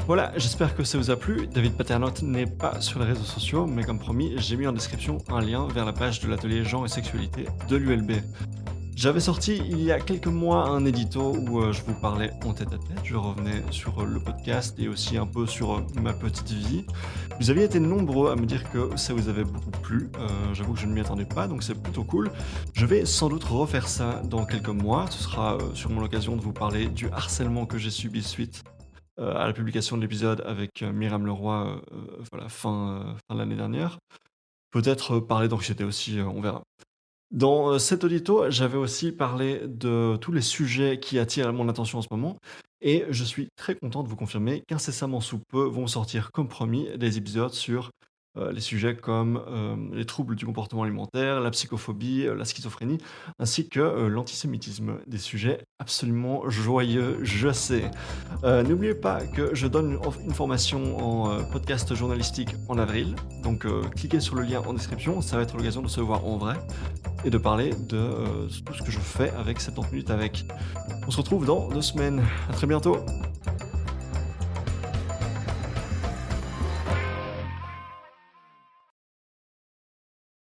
Voilà, j'espère que ça vous a plu. David Paternotte n'est pas sur les réseaux sociaux, mais comme promis, j'ai mis en description un lien vers la page de l'atelier genre et sexualité de l'ULB. J'avais sorti il y a quelques mois un édito où je vous parlais en tête-à-tête, je revenais sur le podcast et aussi un peu sur ma petite vie. Vous aviez été nombreux à me dire que ça vous avait beaucoup plu, j'avoue que je ne m'y attendais pas, donc c'est plutôt cool. Je vais sans doute refaire ça dans quelques mois, ce sera sûrement l'occasion de vous parler du harcèlement que j'ai subi suite à la publication de l'épisode avec Myriam Leroy fin de l'année dernière. Peut-être parler d'anxiété aussi, on verra. Dans cet audito, j'avais aussi parlé de tous les sujets qui attirent mon attention en ce moment, et je suis très content de vous confirmer qu'incessamment sous peu vont sortir comme promis des épisodes sur les sujets comme les troubles du comportement alimentaire, la psychophobie, la schizophrénie, ainsi que l'antisémitisme. Des sujets absolument joyeux, je sais. N'oubliez pas que je donne une formation en podcast journalistique en avril, donc cliquez sur le lien en description, ça va être l'occasion de se voir en vrai et de parler de tout ce que je fais avec 70 minutes avec. On se retrouve dans 2 semaines. À très bientôt.